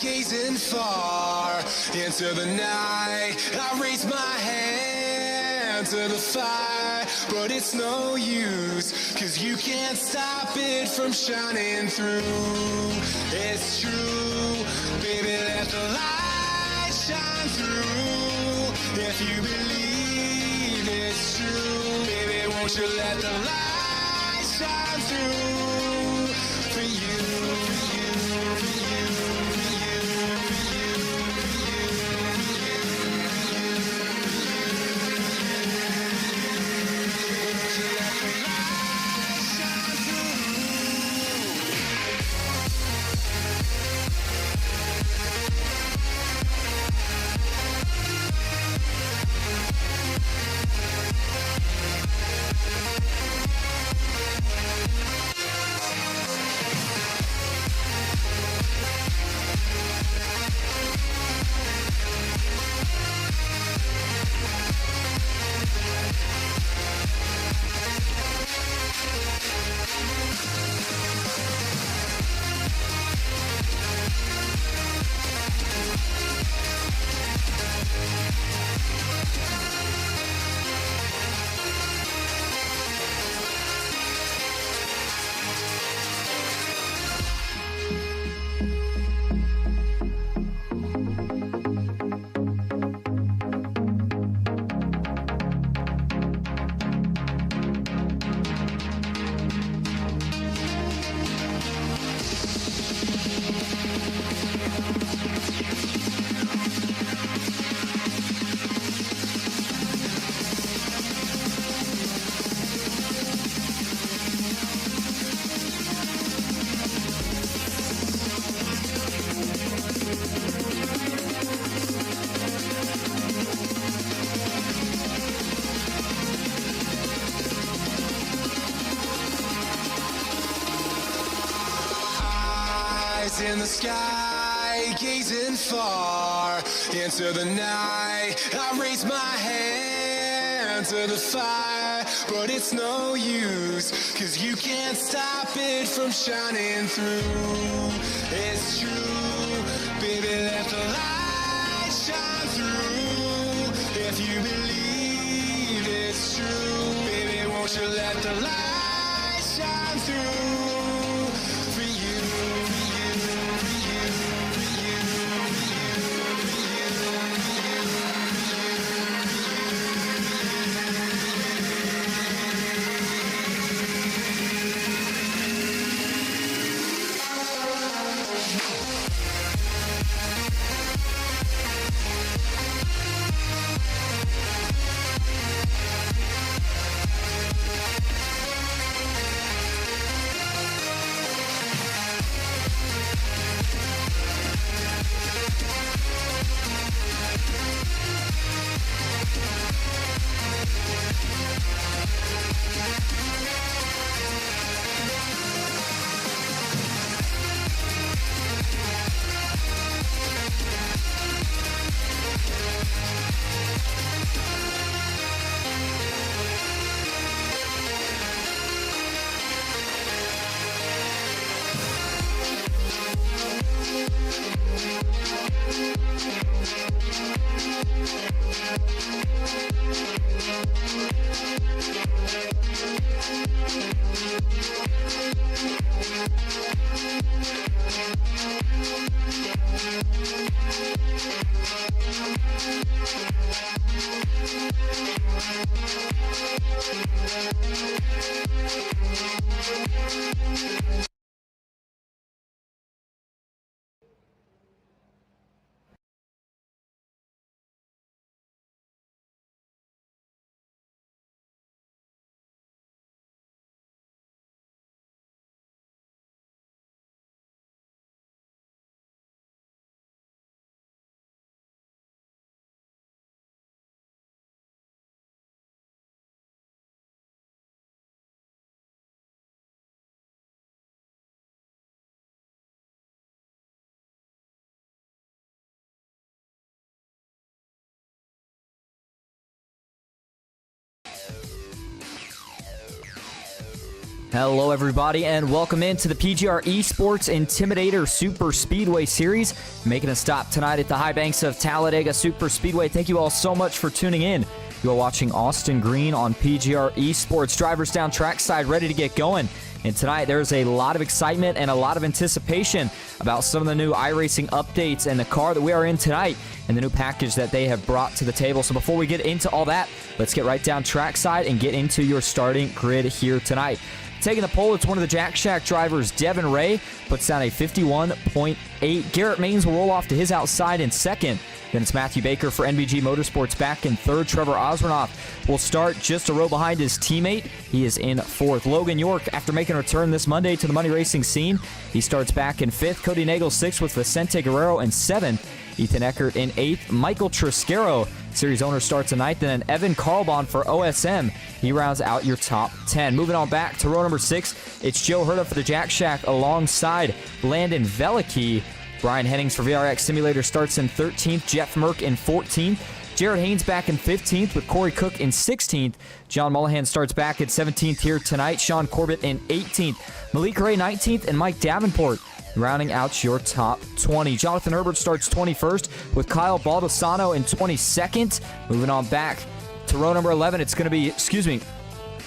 gazing far into the night. I raise my hand to the fire, but it's no use, 'cause you can't stop it from shining through. It's true, baby, let the light shine through. If you believe it's true, baby, won't you let the light shine through for you, for you, for you, for you, for you, for you, for you, won't you let the light shine through? In the sky, gazing far into the night. I raise my hand to the fire, but it's no use, 'cause you can't stop it from shining through. It's true, baby, let the light shine through. If you believe it's true, baby, won't you let the light shine through for you, for you, for you, for you, for you, for you, for you, Hello everybody and welcome into the PGR eSports Intimidator Superspeedway Series, making a stop tonight at the high banks of Talladega Superspeedway. Thank you all so much for tuning in. You are watching Austin Green on PGR eSports. Drivers down trackside ready to get going. And tonight there's a lot of excitement and a lot of anticipation about some of the new iRacing updates and the car that we are in tonight and the new package that they have brought to the table. So before we get into all that, let's get right down trackside and get into your starting grid here tonight. Taking the pole, it's one of the Jack Shack drivers, Devin Ray, puts down a 51.8. Garrett Maines will roll off to his outside in second. Then it's Matthew Baker for NBG Motorsports back in third. Trevor Osranoff will start just a row behind his teammate. He is in fourth. Logan York, after making a return this Monday to the Money Racing scene, he starts back in fifth. Cody Nagel sixth with Vicente Guerrero in seventh. Ethan Eckert in eighth. Michael Triscaro, series owner, starts in ninth. And then Evan Carlbon for OSM. He rounds out your top 10. Moving on back to row number 6, it's Joe Herta for the Jack Shack alongside Landon Velicky. Brian Hennings for VRX Simulator starts in 13th. Jeff Merck in 14th. Jared Haynes back in 15th with Corey Cook in 16th. John Mullahan starts back at 17th here tonight. Sean Corbett in 18th. Malik Ray 19th and Mike Davenport rounding out your top 20. Jonathan Herbert starts 21st with Kyle Baldessano in 22nd. Moving on back to row number 11, it's going to be,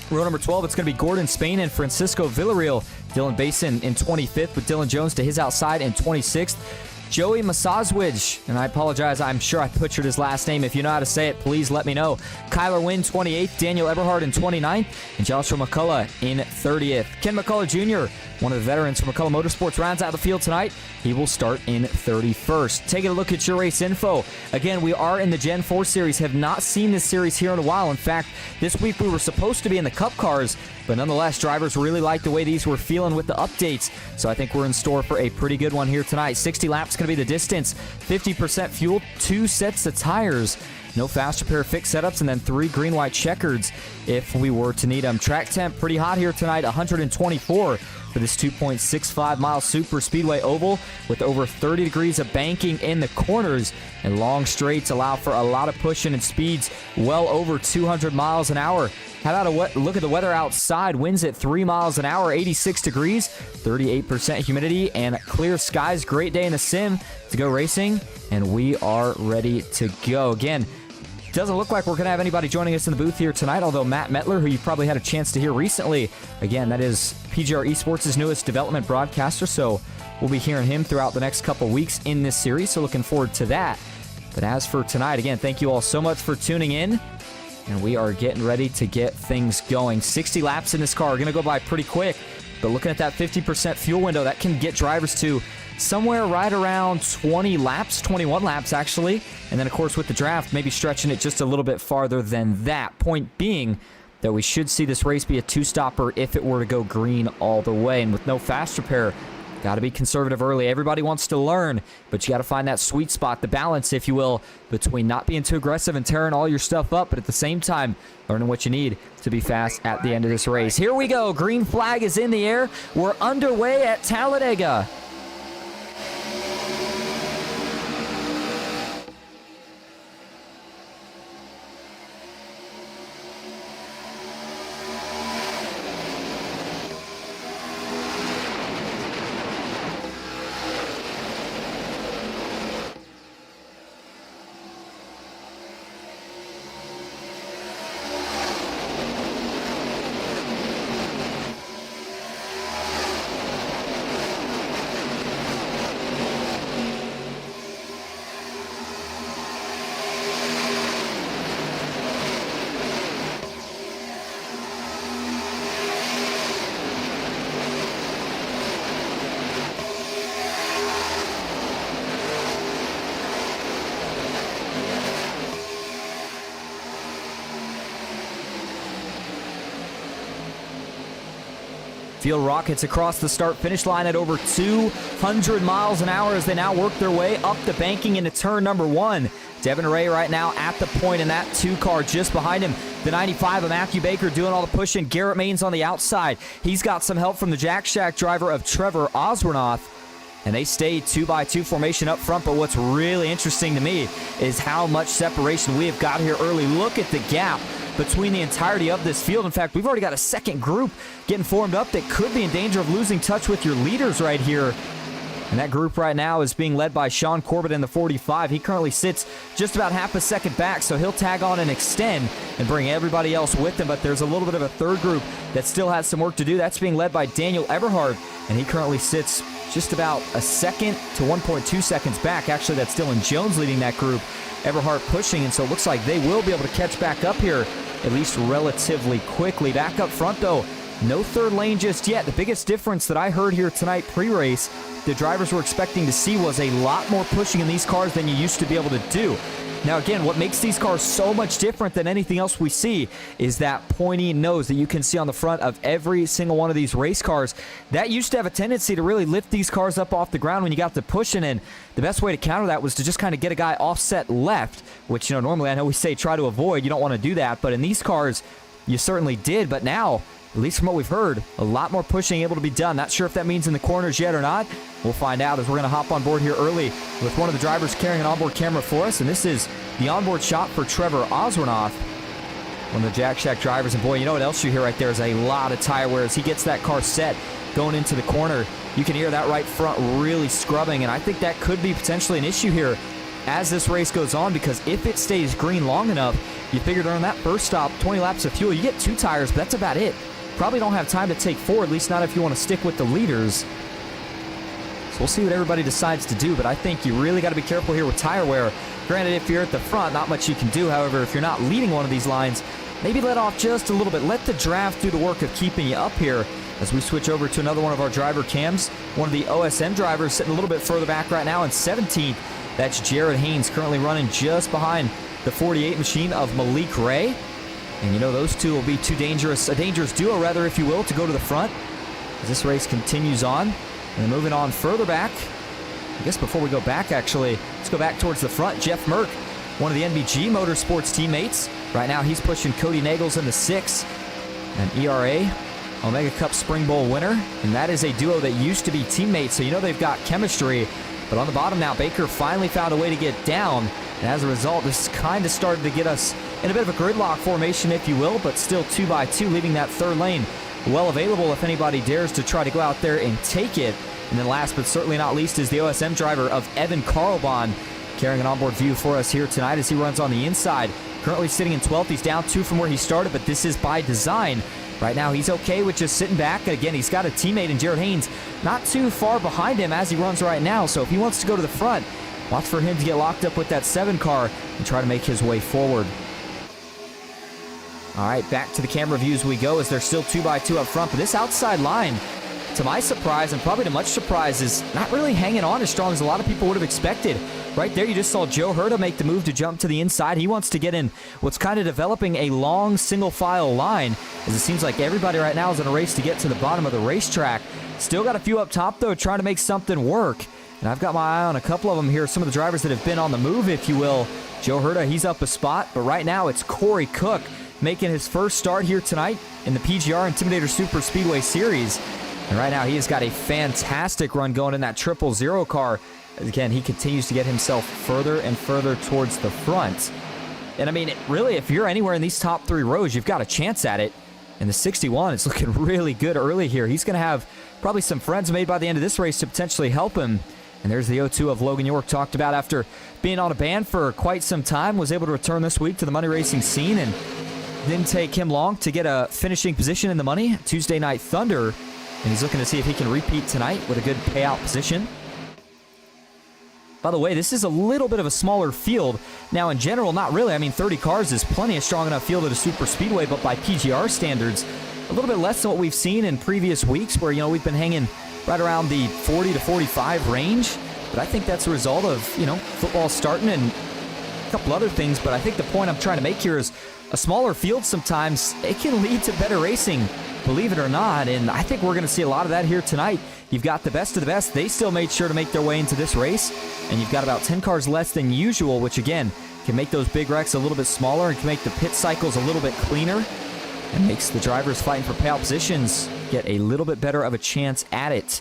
row number 12, it's going to be Gordon Spain and Francisco Villarreal. Dylan Basin in 25th with Dylan Jones to his outside in 26th. Joey Masazwij, and I apologize, I'm sure I butchered his last name. If you know how to say it, please let me know. Kyler Wynn, 28th. Daniel Eberhard in 29th. And Joshua McCullough in 30th. Ken McCullough Jr., one of the veterans from McCullough Motorsports, rounds out the field tonight. He will start in 31st. Taking a look at your race info. Again, we are in the Gen 4 series. Have not seen this series here in a while. In fact, this week we were supposed to be in the Cup cars, but nonetheless, drivers really like the way these were feeling with the updates. So I think we're in store for a pretty good one here tonight. 60 laps going to be the distance. 50% fuel, 2 sets of tires. No fast repair fix setups, and then 3 green-white checkers if we were to need them. Track temp pretty hot here tonight, 124 for this 2.65-mile super speedway oval with over 30 degrees of banking in the corners, and long straights allow for a lot of pushing and speeds well over 200 miles an hour. How about a look at the weather outside? Winds at 3 miles an hour, 86 degrees, 38% humidity, and clear skies. Great day in the sim to go racing, and we are ready to go. Again, doesn't look like we're going to have anybody joining us in the booth here tonight, although Matt Metler, who you've probably had a chance to hear recently, again, that is PGR eSports' newest development broadcaster, so we'll be hearing him throughout the next couple weeks in this series, so looking forward to that. But as for tonight, again, thank you all so much for tuning in, and we are getting ready to get things going. 60 laps in this car are going to go by pretty quick, but looking at that 50% fuel window, that can get drivers to somewhere right around 20 laps, 21 laps actually. And then, of course, with the draft, maybe stretching it just a little bit farther than that. Point being that we should see this race be a two-stopper if it were to go green all the way. And with no fast repair, got to be conservative early. Everybody wants to learn, but you got to find that sweet spot, the balance, if you will, between not being too aggressive and tearing all your stuff up, but at the same time, learning what you need to be fast at the end of this race. Here we go. Green flag is in the air. We're underway at Talladega. Field rockets across the start-finish line at over 200 miles an hour as they now work their way up the banking into turn number 1. Devin Ray right now at the point in that 2 car just behind him. The 95 of Matthew Baker doing all the pushing. Garrett Maines on the outside. He's got some help from the Jack Shack driver of Trevor Osranoff. And they stay 2x2 formation up front. But what's really interesting to me is how much separation we have got here early. Look at the gap between the entirety of this field. In fact, we've already got a second group getting formed up that could be in danger of losing touch with your leaders right here. And that group right now is being led by Sean Corbett in the 45. He currently sits just about half a second back, so he'll tag on and extend and bring everybody else with him. But there's a little bit of a third group that still has some work to do. That's being led by Daniel Eberhard, and he currently sits just about a second to 1.2 seconds back. Actually, that's Dylan Jones leading that group. Eberhard pushing, and so it looks like they will be able to catch back up here, at least relatively quickly. Back up front, though, no third lane just yet. The biggest difference that I heard here tonight pre-race, the drivers were expecting to see, was a lot more pushing in these cars than you used to be able to do. Now again, what makes these cars so much different than anything else we see is that pointy nose that you can see on the front of every single one of these race cars. That used to have a tendency to really lift these cars up off the ground when you got to pushing in. The best way to counter that was to just kind of get a guy offset left, which, normally I know we say try to avoid. You don't want to do that, but in these cars, you certainly did. But now, at least from what we've heard, a lot more pushing able to be done. Not sure if that means in the corners yet or not. We'll find out as we're going to hop on board here early with one of the drivers carrying an onboard camera for us. And this is the onboard shot for Trevor Oswernoth, one of the Jack Shack drivers. And boy, you know what else you hear right there is a lot of tire wear as he gets that car set going into the corner. You can hear that right front really scrubbing, and I think that could be potentially an issue here as this race goes on, because if it stays green long enough, you figure during that first stop, 20 laps of fuel, you get 2 tires, but that's about it. Probably don't have time to take 4, at least not if you want to stick with the leaders. So we'll see what everybody decides to do, but I think you really got to be careful here with tire wear. Granted, if you're at the front, not much you can do. However, if you're not leading one of these lines, maybe let off just a little bit. Let the draft do the work of keeping you up here as we switch over to another one of our driver cams. One of the OSM drivers sitting a little bit further back right now in 17th. That's Jared Haynes, currently running just behind the 48 machine of Malik Ray. And those two will be a dangerous duo, rather, if you will, to go to the front as this race continues on. And moving on further back, I guess before we go back, actually, let's go back towards the front. Jeff Merck, one of the NBG Motorsports teammates. Right now, he's pushing Cody Nagels in the 6, an ERA Omega Cup Spring Bowl winner. And that is a duo that used to be teammates, so they've got chemistry. But on the bottom now, Baker finally found a way to get down. And as a result, this kind of started to get us in a bit of a gridlock formation, if you will, but still 2x2, leaving that third lane well available if anybody dares to try to go out there and take it. And then last but certainly not least is the OSM driver of Evan Carlbahn, carrying an onboard view for us here tonight as he runs on the inside. Currently sitting in 12th. He's down 2 from where he started, but this is by design. Right now, he's okay with just sitting back. Again, he's got a teammate in Jared Haynes not too far behind him as he runs right now. So if he wants to go to the front, watch for him to get locked up with that 7 car and try to make his way forward. All right, back to the camera views we go as they're still 2x2 up front. But this outside line, to my surprise, and probably to much surprise, is not really hanging on as strong as a lot of people would have expected. Right there, you just saw Joe Herta make the move to jump to the inside. He wants to get in what's kind of developing a long single-file line, as it seems like everybody right now is in a race to get to the bottom of the racetrack. Still got a few up top, though, trying to make something work. And I've got my eye on a couple of them here, some of the drivers that have been on the move, if you will. Joe Herta, he's up a spot, but right now it's Corey Cook making his first start here tonight in the PGR Intimidator Superspeedway Series. And right now he has got a fantastic run going in that 000 car. Again, he continues to get himself further and further towards the front. And I mean, really, if you're anywhere in these top 3 rows, you've got a chance at it. And the 61 is looking really good early here. He's going to have probably some friends made by the end of this race to potentially help him. And there's the 0-2 of Logan York, talked about after being on a ban for quite some time. Was able to return this week to the money racing scene, and didn't take him long to get a finishing position in the money. Tuesday Night Thunder. And he's looking to see if he can repeat tonight with a good payout position. By the way, this is a little bit of a smaller field. Now, in general, not really. I mean, 30 cars is plenty of strong enough field at a super speedway, but by PGR standards, a little bit less than what we've seen in previous weeks where, we've been hanging right around the 40 to 45 range. But I think that's a result of, football starting and a couple other things. But I think the point I'm trying to make here is a smaller field sometimes, it can lead to better racing, believe it or not. And I think we're going to see a lot of that here tonight. You've got the best of the best. They still made sure to make their way into this race. And you've got about 10 cars less than usual, which again, can make those big wrecks a little bit smaller and can make the pit cycles a little bit cleaner. And makes the drivers fighting for payout positions get a little bit better of a chance at it.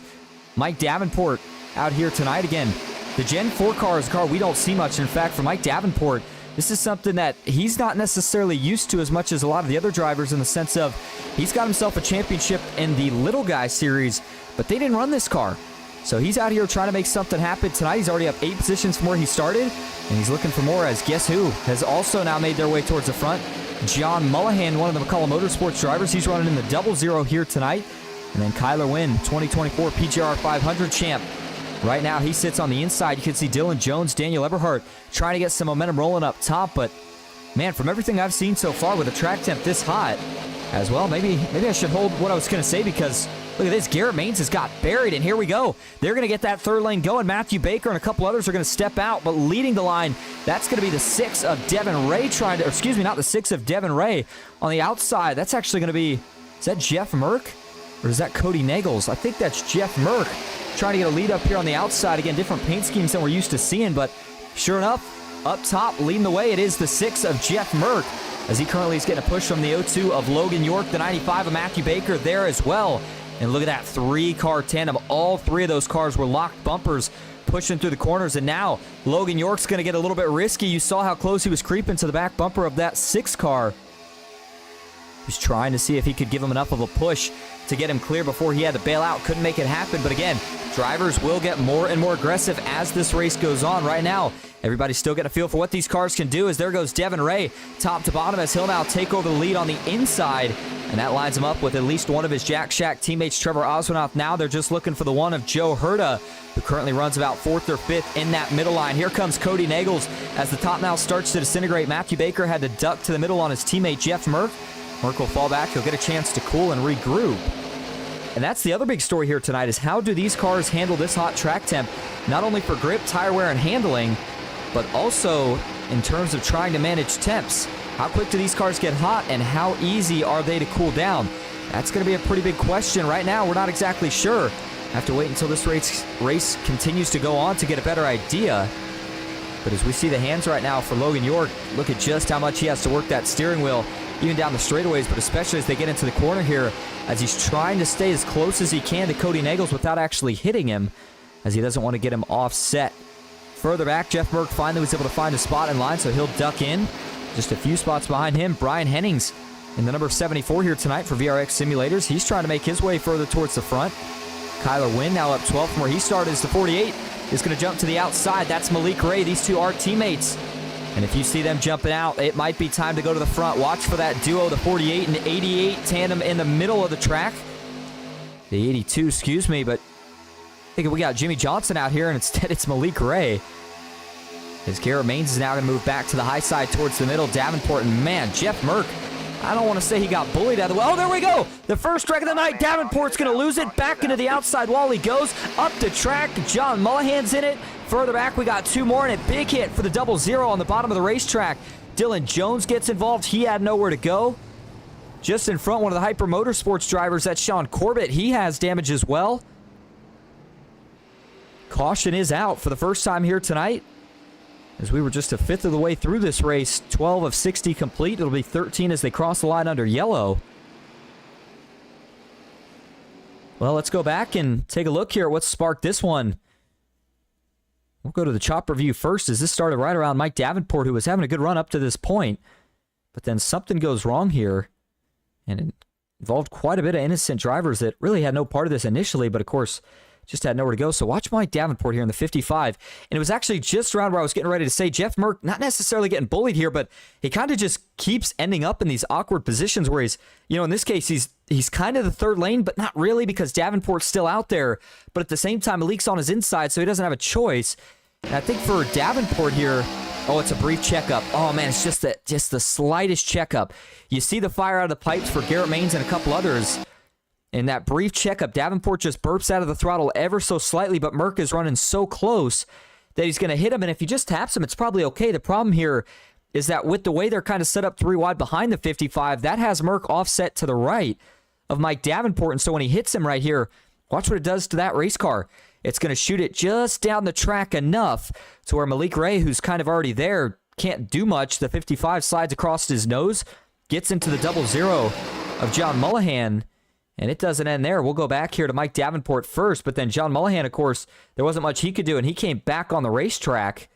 Mike Davenport out here tonight. Again, the Gen 4 car is a car we don't see much. In fact, for Mike Davenport, this is something that he's not necessarily used to as much as a lot of the other drivers, in the sense of he's got himself a championship in the little guy series, but they didn't run this car. So he's out here trying to make something happen tonight. He's already up 8 positions from where he started, and he's looking for more, as guess who has also now made their way towards the front? John Mullihan, one of the McCullough Motorsports drivers. He's running in the 00 here tonight. And then Kyler Wynn, 2024 PGR 500 champ. Right now, he sits on the inside. You can see Dylan Jones, Daniel Eberhardt trying to get some momentum rolling up top. But, man, from everything I've seen so far with the track temp this hot as well, maybe I should hold what I was going to say, because look at this. Garrett Maines has got buried, and here we go. They're going to get that third lane going. Matthew Baker and a couple others are going to step out, but leading the line, that's going to be the 6 of Devin Ray not the 6 of Devin Ray on the outside. That's actually going to be, is that Jeff Merck? Or is that Cody Nagels? I think that's Jeff Merck trying to get a lead up here on the outside. Again, different paint schemes than we're used to seeing, but sure enough, up top, leading the way, it is the 6 of Jeff Merck, as he currently is getting a push from the 02 of Logan York, the 95 of Matthew Baker there as well. And look at that 3-car tandem. All 3 of those cars were locked bumpers pushing through the corners, and now Logan York's going to get a little bit risky. You saw how close he was creeping to the back bumper of that 6 car. He's trying to see if he could give him enough of a push to get him clear before he had to bail out. Couldn't make it happen, but again, drivers will get more and more aggressive as this race goes on. Right now, everybody's still getting a feel for what these cars can do, as there goes Devin Ray, top to bottom, as he'll now take over the lead on the inside, and that lines him up with at least one of his Jack Shack teammates, Trevor Oswinoff. Now they're just looking for the one of Joe Herta, who currently runs about 4th or 5th in that middle line. Here comes Cody Nagels as the top now starts to disintegrate. Matthew Baker had to duck to the middle on his teammate Jeff Merck. Merck will fall back. He'll get a chance to cool and regroup. And that's the other big story here tonight, is how do these cars handle this hot track temp, not only for grip, tire wear, and handling, but also in terms of trying to manage temps. How quick do these cars get hot, and how easy are they to cool down? That's going to be a pretty big question. Right now, we're not exactly sure. Have to wait until this race continues to go on to get a better idea. But as we see the hands right now for Logan York, look at just how much he has to work that steering wheel, even down the straightaways, but especially as they get into the corner here, as he's trying to stay as close as he can to Cody Nagels without actually hitting him, as he doesn't want to get him offset. Further back, Jeff Merck finally was able to find a spot in line, so he'll duck in. Just a few spots behind him, Brian Hennings in the number 74 here tonight for VRX Simulators. He's trying to make his way further towards the front. Kyler Wynn now up 12 from where he started as the 48 is going to jump to the outside. That's Malik Ray. These two are teammates. And if you see them jumping out, it might be time to go to the front. Watch for that duo, the 48 and 88 tandem in the middle of the track. The 82, excuse me, but I think we got Jimmy Johnson out here, and instead it's Malik Ray. As Garrett Maines is now going to move back to the high side towards the middle. Davenport, and man, Jeff Merck, I don't want to say he got bullied out of the way. Oh, there we go. The first wreck of the night. Davenport's going to lose it. Back into the outside wall he goes. Up the track. John Mullihan's in it. Further back, we got 2 more, and a big hit for the 00 on the bottom of the racetrack. Dylan Jones gets involved. He had nowhere to go. Just in front, one of the Hyper Motorsports drivers, that's Sean Corbett. He has damage as well. Caution is out for the first time here tonight, as we were just a 5th of the way through this race. 12 of 60 complete. It'll be 13 as they cross the line under yellow. Well, let's go back and take a look here at what sparked this one. We'll go to the chopper view first, as this started right around Mike Davenport, who was having a good run up to this point. But then something goes wrong here, and it involved quite a bit of innocent drivers that really had no part of this initially, but of course just had nowhere to go. So watch Mike Davenport here in the 55. And it was actually just around where I was getting ready to say Jeff Merck, not necessarily getting bullied here, but he kind of just keeps ending up in these awkward positions where he's, in this case, he's kind of the third lane, but not really, because Davenport's still out there. But at the same time, Malik's on his inside, so he doesn't have a choice. And I think for Davenport here, oh, it's a brief checkup. Oh, man, it's just the slightest checkup. You see the fire out of the pipes for Garrett Maines and a couple others. In that brief checkup, Davenport just burps out of the throttle ever so slightly, but Merck is running so close that he's going to hit him. And if he just taps him, it's probably okay. The problem here is that with the way they're kind of set up 3 wide behind the 55, that has Merck offset to the right of Mike Davenport. And so when he hits him right here, watch what it does to that race car. It's going to shoot it just down the track enough to where Malik Ray, who's kind of already there, can't do much. The 55 slides across his nose, gets into the 00 of John Mullihan, and it doesn't end there. We'll go back here to Mike Davenport first, but then John Mullihan, of course, there wasn't much he could do, and he came back on the racetrack.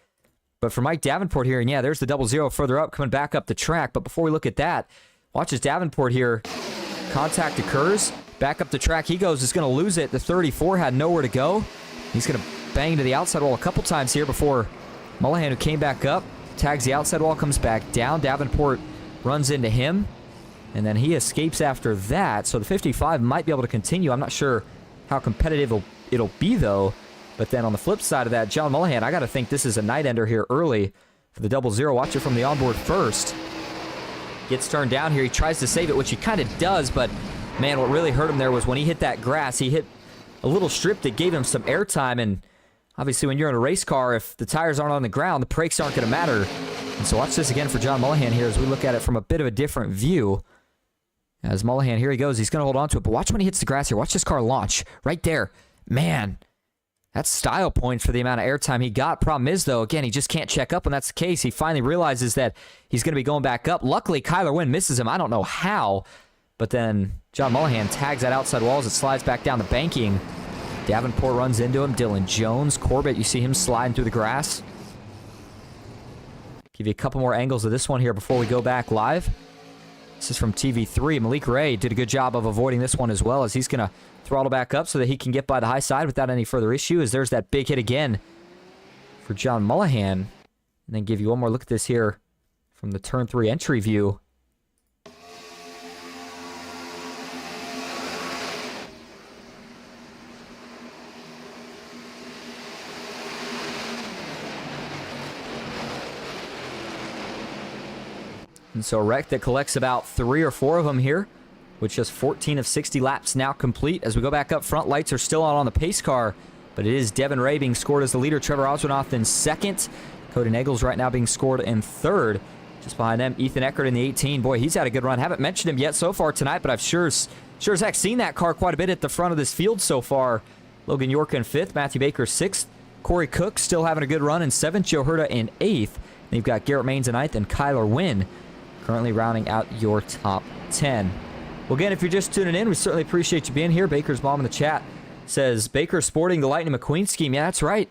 But for Mike Davenport here, and yeah, there's the 00 further up, coming back up the track. But before we look at that, watch as Davenport here. Contact occurs. Back up the track he goes. Is going to lose it. The 34 had nowhere to go. He's going to bang to the outside wall a couple times here before Mullahan, who came back up, tags the outside wall, comes back down. Davenport runs into him, and then he escapes after that. So the 55 might be able to continue. I'm not sure how competitive it'll be, though. But then on the flip side of that, John Mullahan, I got to think this is a night ender here early for the 00. Watch it from the onboard first. Gets turned down here. He tries to save it, which he kind of does, but man, what really hurt him there was when he hit that grass. He hit a little strip that gave him some airtime, and obviously when you're in a race car, if the tires aren't on the ground, the brakes aren't going to matter. And so watch this again for John Mullahan here as we look at it from a bit of a different view. As Mullahan, here he goes. He's going to hold on to it, but watch when he hits the grass here. Watch this car launch right there. Man, that's style points for the amount of airtime he got. Problem is, though, again, he just can't check up when that's the case. He finally realizes that he's going to be going back up. Luckily, Kyler Wynn misses him. I don't know how, but then John Mullahan tags that outside wall as it slides back down the banking. Davenport runs into him. Dylan Jones. Corbett, you see him sliding through the grass. Give you a couple more angles of this one here before we go back live. This is from TV3. Malik Ray did a good job of avoiding this one as well, as he's going to throttle back up so that he can get by the high side without any further issue, as there's that big hit again for John Mullahan. And then give you one more look at this here from the Turn 3 entry view. And so a wreck that collects about 3 or 4 of them here, with just 14 of 60 laps now complete. As we go back up front, lights are still on the pace car, but it is Devin Ray being scored as the leader, Trevor Oswinoth in second. Cody Nagels right now being scored in third. Just behind them, Ethan Eckert in the 18. Boy, he's had a good run. Haven't mentioned him yet so far tonight, but I've sure as heck seen that car quite a bit at the front of this field so far. Logan York in 5th, Matthew Baker 6th. Corey Cook still having a good run in 7th, Joe Herta in 8th. And you've got Garrett Maines in 9th and Kyler Wynn currently rounding out your top 10. Well, again, if you're just tuning in, we certainly appreciate you being here. Baker's mom in the chat says, Baker sporting the Lightning McQueen scheme. Yeah, that's right.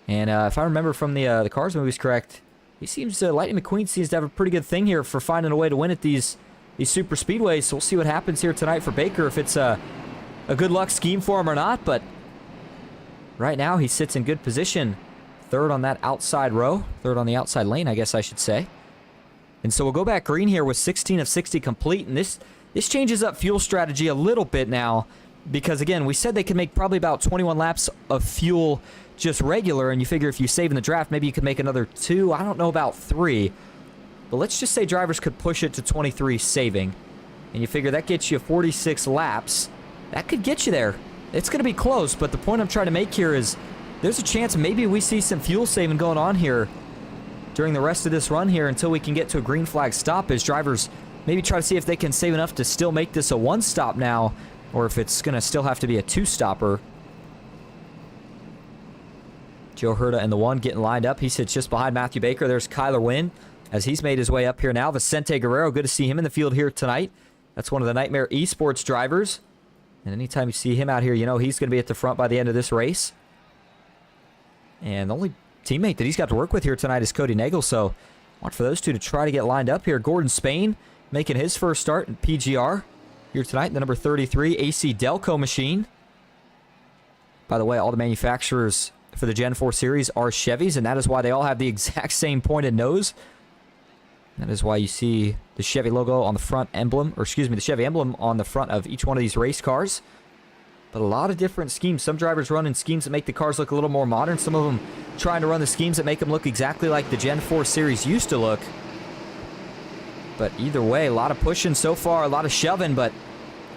And if I remember from the Cars movies correct, Lightning McQueen seems to have a pretty good thing here for finding a way to win at these super speedways. So we'll see what happens here tonight for Baker, if it's a good luck scheme for him or not. But right now he sits in good position. 3rd on that outside row. 3rd on the outside lane, I guess I should say. And so we'll go back green here with 16 of 60 complete. And this changes up fuel strategy a little bit now, because, again, we said they could make probably about 21 laps of fuel just regular, and you figure if you save in the draft, maybe you could make another 2. I don't know about 3. But let's just say drivers could push it to 23 saving. And you figure that gets you 46 laps. That could get you there. It's going to be close, but the point I'm trying to make here is there's a chance maybe we see some fuel saving going on here during the rest of this run here until we can get to a green flag stop, as drivers maybe try to see if they can save enough to still make this a 1-stop now, or if it's going to still have to be a 2-stopper. Joe Herta in the 1 getting lined up. He sits just behind Matthew Baker. There's Kyler Wynn as he's made his way up here now. Vicente Guerrero, good to see him in the field here tonight. That's one of the Nightmare eSports drivers. And anytime you see him out here, you know he's going to be at the front by the end of this race. And the only teammate that he's got to work with here tonight is Cody Nagel, so watch for those two to try to get lined up here. Gordon Spain making his first start in PGR here tonight, the number 33 AC Delco machine. By the way, all the manufacturers for the Gen 4 series are Chevys, and that is why they all have the exact same pointed nose. That is why you see the Chevy logo on the front emblem, or excuse me, the Chevy emblem on the front of each one of these race cars. But a lot of different schemes. Some drivers run in schemes that make the cars look a little more modern. Some of them trying to run the schemes that make them look exactly like the Gen 4 series used to look. But either way, a lot of pushing so far, a lot of shoving, but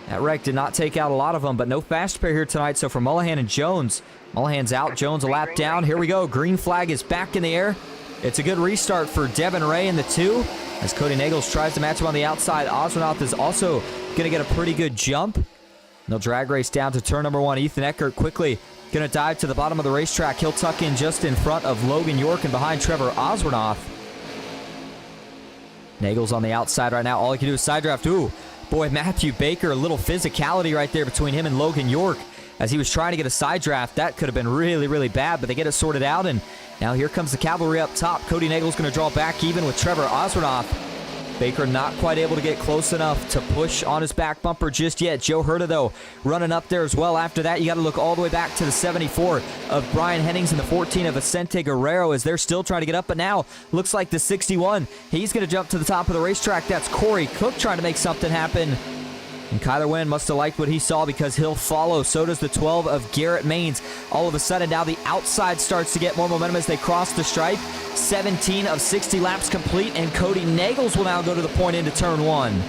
that wreck did not take out a lot of them. But no fast pair here tonight, so for Mullahan and Jones. Mullahan's out, Jones a lap down. Here we go, green flag is back in the air. It's a good restart for Devin Ray in the 2, as Cody Nagels tries to match him on the outside. Oswinoth is also going to get a pretty good jump. They'll drag race down to turn number 1. Ethan Eckert quickly going to dive to the bottom of the racetrack. He'll tuck in just in front of Logan York and behind Trevor Oswinoth. Nagels on the outside right now. All he can do is side draft. Ooh, boy, Matthew Baker, a little physicality right there between him and Logan York. as he was trying to get a side draft. That could have been really, really bad, but they get it sorted out, and now here comes the cavalry up top. Cody Nagel's going to draw back even with Trevor Osranoff. Baker not quite able to get close enough to push on his back bumper just yet. Joe Herta, though, running up there as well. After that, you got to look all the way back to the 74 of Brian Hennings and the 14 of Vicente Guerrero as they're still trying to get up. But now, looks like the 61, he's going to jump to the top of the racetrack. That's Corey Cook trying to make something happen. And Kyler Wynn must have liked what he saw because he'll follow. So does the 12 of Garrett Maines. All of a sudden, now the outside starts to get more momentum as they cross the stripe. 17 of 60 laps complete, and Cody Nagels will now go to the point into turn 1.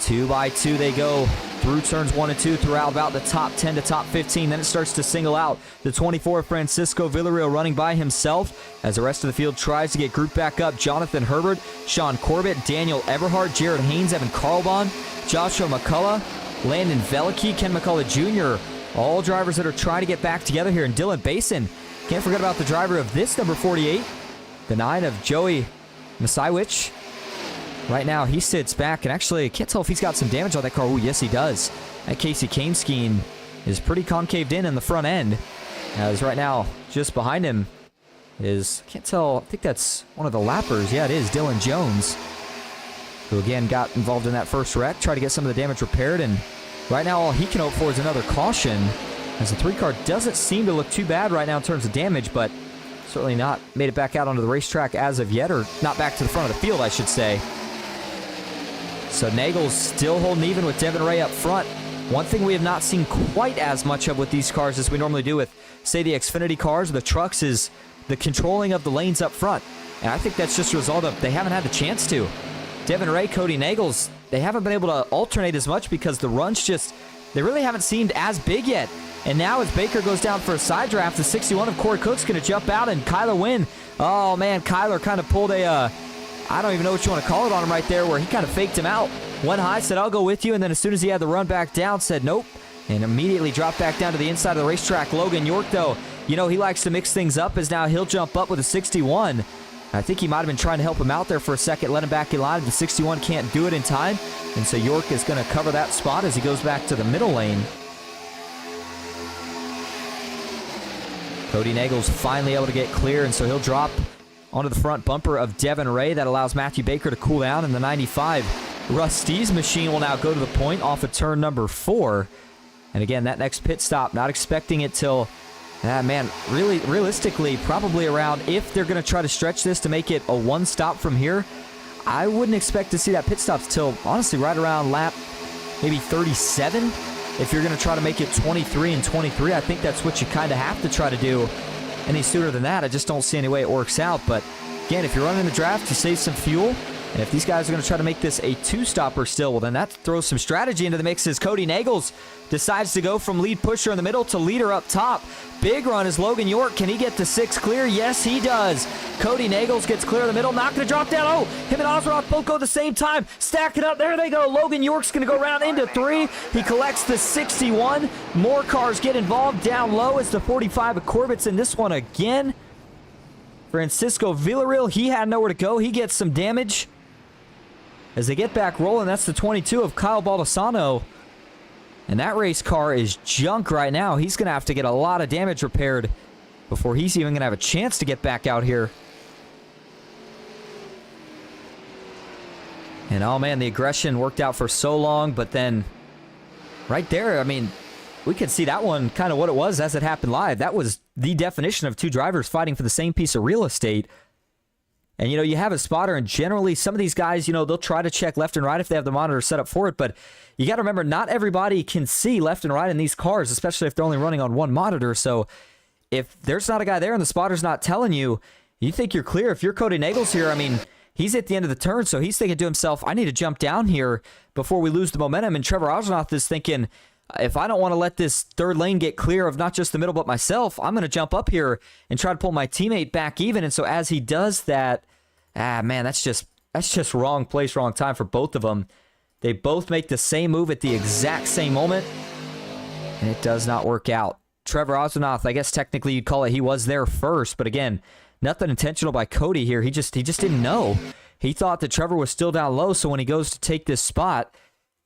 2 by 2 they go through turns 1 and 2 throughout about the top 10 to top 15. Then it starts to single out the 24 Francisco Villarreal running by himself as the rest of the field tries to get grouped back up. Jonathan Herbert, Sean Corbett, Daniel Everhart, Jared Haynes, Evan Carlbon, Joshua McCullough, Landon Velicky, Ken McCullough Jr. All drivers that are trying to get back together here. And Dylan Basin, can't forget about the driver of this number 48, the 9 of Joey Masaiwicz. Right now, he sits back, and actually, I can't tell if he's got some damage on that car. Oh, yes, he does. That Casey Kameskine is pretty concaved in the front end. As right now, just behind him is, can't tell, I think that's one of the lappers. Yeah, it is, Dylan Jones, who again got involved in that first wreck, tried to get some of the damage repaired, and right now, all he can hope for is another caution, as the 3 car doesn't seem to look too bad right now in terms of damage, but certainly not made it back out onto the racetrack as of yet, or not back to the front of the field, I should say. So Nagel's still holding even with Devin Ray up front. One thing we have not seen quite as much of with these cars as we normally do with, say, the Xfinity cars or the trucks is the controlling of the lanes up front. And I think that's just a result of they haven't had the chance to. Devin Ray, Cody Nagels, they haven't been able to alternate as much because the runs just, they really haven't seemed as big yet. And now as Baker goes down for a side draft, the 61 of Corey Cook's going to jump out, and Kyler Wynn, oh man, Kyler kind of pulled a, I don't even know what you want to call it on him right there, where he kind of faked him out. Went high, said, I'll go with you, and then as soon as he had the run back down, said nope, and immediately dropped back down to the inside of the racetrack. Logan York, though, you know, he likes to mix things up, as now he'll jump up with a 61. I think he might have been trying to help him out there for a second, let him back in line. The 61 can't do it in time, and so York is going to cover that spot as he goes back to the middle lane. Cody Nagel's finally able to get clear, and so he'll drop onto the front bumper of Devin Ray. That allows Matthew Baker to cool down, and the 95 Rusty's machine will now go to the point off of turn number 4. And again, that next pit stop, not expecting it till, really, realistically, probably around, if they're going to try to stretch this to make it a 1 stop from here, I wouldn't expect to see that pit stop till, honestly, right around lap maybe 37. If you're going to try to make it 23 and 23, I think that's what you kind of have to try to do. Any sooner than that, I just don't see any way it works out. But again, if you're running the draft, you save some fuel. And if these guys are going to try to make this a 2-stopper still, well, then that throws some strategy into the mix as Cody Nagels decides to go from lead pusher in the middle to leader up top. Big run is Logan York. Can he get to 6 clear? Yes, he does. Cody Nagels gets clear in the middle. Not going to drop down. Oh, him and Osroff both go at the same time. Stack it up. There they go. Logan York's going to go around into 3. He collects the 61. More cars get involved down low as the 45 of Corbett's in this one again. Francisco Villarreal, he had nowhere to go. He gets some damage. As they get back rolling, that's the 22 of Kyle Baldessano. And that race car is junk right now. He's going to have to get a lot of damage repaired before he's even going to have a chance to get back out here. And oh man, the aggression worked out for so long, but then right there, I mean, we could see that one kind of what it was as it happened live. That was the definition of 2 drivers fighting for the same piece of real estate. And, you know, you have a spotter, and generally some of these guys, you know, they'll try to check left and right if they have the monitor set up for it. But you got to remember, not everybody can see left and right in these cars, especially if they're only running on one monitor. So if there's not a guy there and the spotter's not telling you, you think you're clear. If you're Cody Nagels here, I mean, he's at the end of the turn, so he's thinking to himself, I need to jump down here before we lose the momentum. And Trevor Osnoth is thinking, if I don't want to let this third lane get clear of not just the middle but myself, I'm going to jump up here and try to pull my teammate back even. And so as he does that, man, that's just wrong place, wrong time for both of them. They both make the same move at the exact same moment, and it does not work out. Trevor Osnoth, I guess technically you'd call it, he was there first, but again, nothing intentional by Cody here. He just didn't know. He thought that Trevor was still down low, so when he goes to take this spot,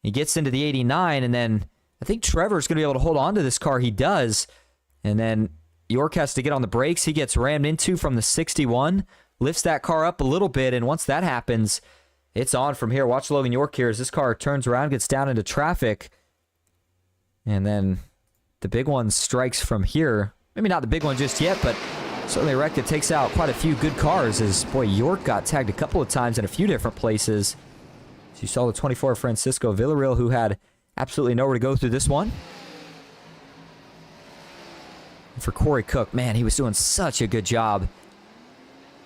he gets into the 89, and then I think Trevor's going to be able to hold on to this car. He does. And then York has to get on the brakes. He gets rammed into from the 61, lifts that car up a little bit, and once that happens, it's on from here. Watch Logan York here as this car turns around, gets down into traffic, and then the big one strikes from here. Maybe not the big one just yet, but certainly a wreck that takes out quite a few good cars as, boy, York got tagged a couple of times in a few different places. So you saw the 24 Francisco Villarreal, who had absolutely nowhere to go through this one. And for Corey Cook, man, he was doing such a good job.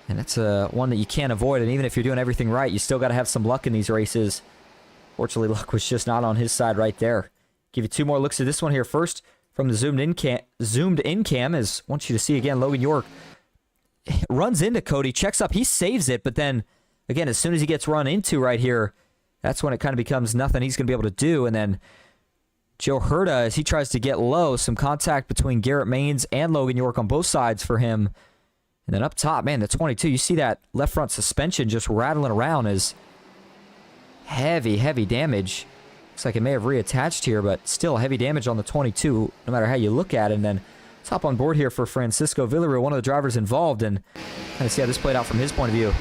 And that's one that you can't avoid. And even if you're doing everything right, you still got to have some luck in these races. Fortunately, luck was just not on his side right there. Give you two more looks at this one here. First, from the zoomed in cam, as I want you to see again, Logan York runs into Cody, checks up, he saves it, but then, again, as soon as he gets run into right here, that's when it kind of becomes nothing he's going to be able to do. And then Joe Herta, as he tries to get low, some contact between Garrett Maines and Logan York on both sides for him. And then up top, man, the 22, you see that left front suspension just rattling around as heavy, heavy damage. Looks like it may have reattached here, but still heavy damage on the 22, no matter how you look at it. And then let's hop on board here for Francisco Villarreal, one of the drivers involved, and kind of see how this played out from his point of view.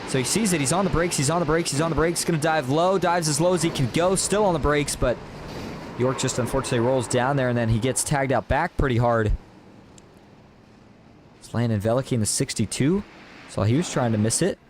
So he sees it, he's on the brakes, he's on the brakes, he's on the brakes, going to dive low, dives as low as he can go, still on the brakes, but York just unfortunately rolls down there, and then he gets tagged out back pretty hard. It's Landon Veliky in the 62, so he was trying to miss it.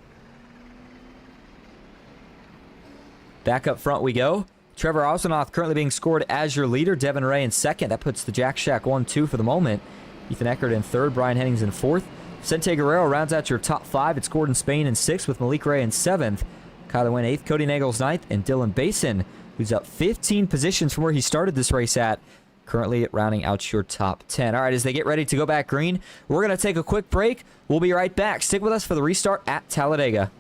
Back up front we go. Trevor Osenoth currently being scored as your leader. Devin Ray in second. That puts the Jack Shack 1-2 for the moment. Ethan Eckert in third. Brian Hennings in fourth. Vicente Guerrero rounds out your top five. It's Gordon Spain in sixth with Malik Ray in seventh. Kyler Wynn eighth. Cody Nagels ninth. And Dylan Basin, who's up 15 positions from where he started this race at, currently rounding out your top 10. All right, as they get ready to go back green, we're going to take a quick break. We'll be right back. Stick with us for the restart at Talladega.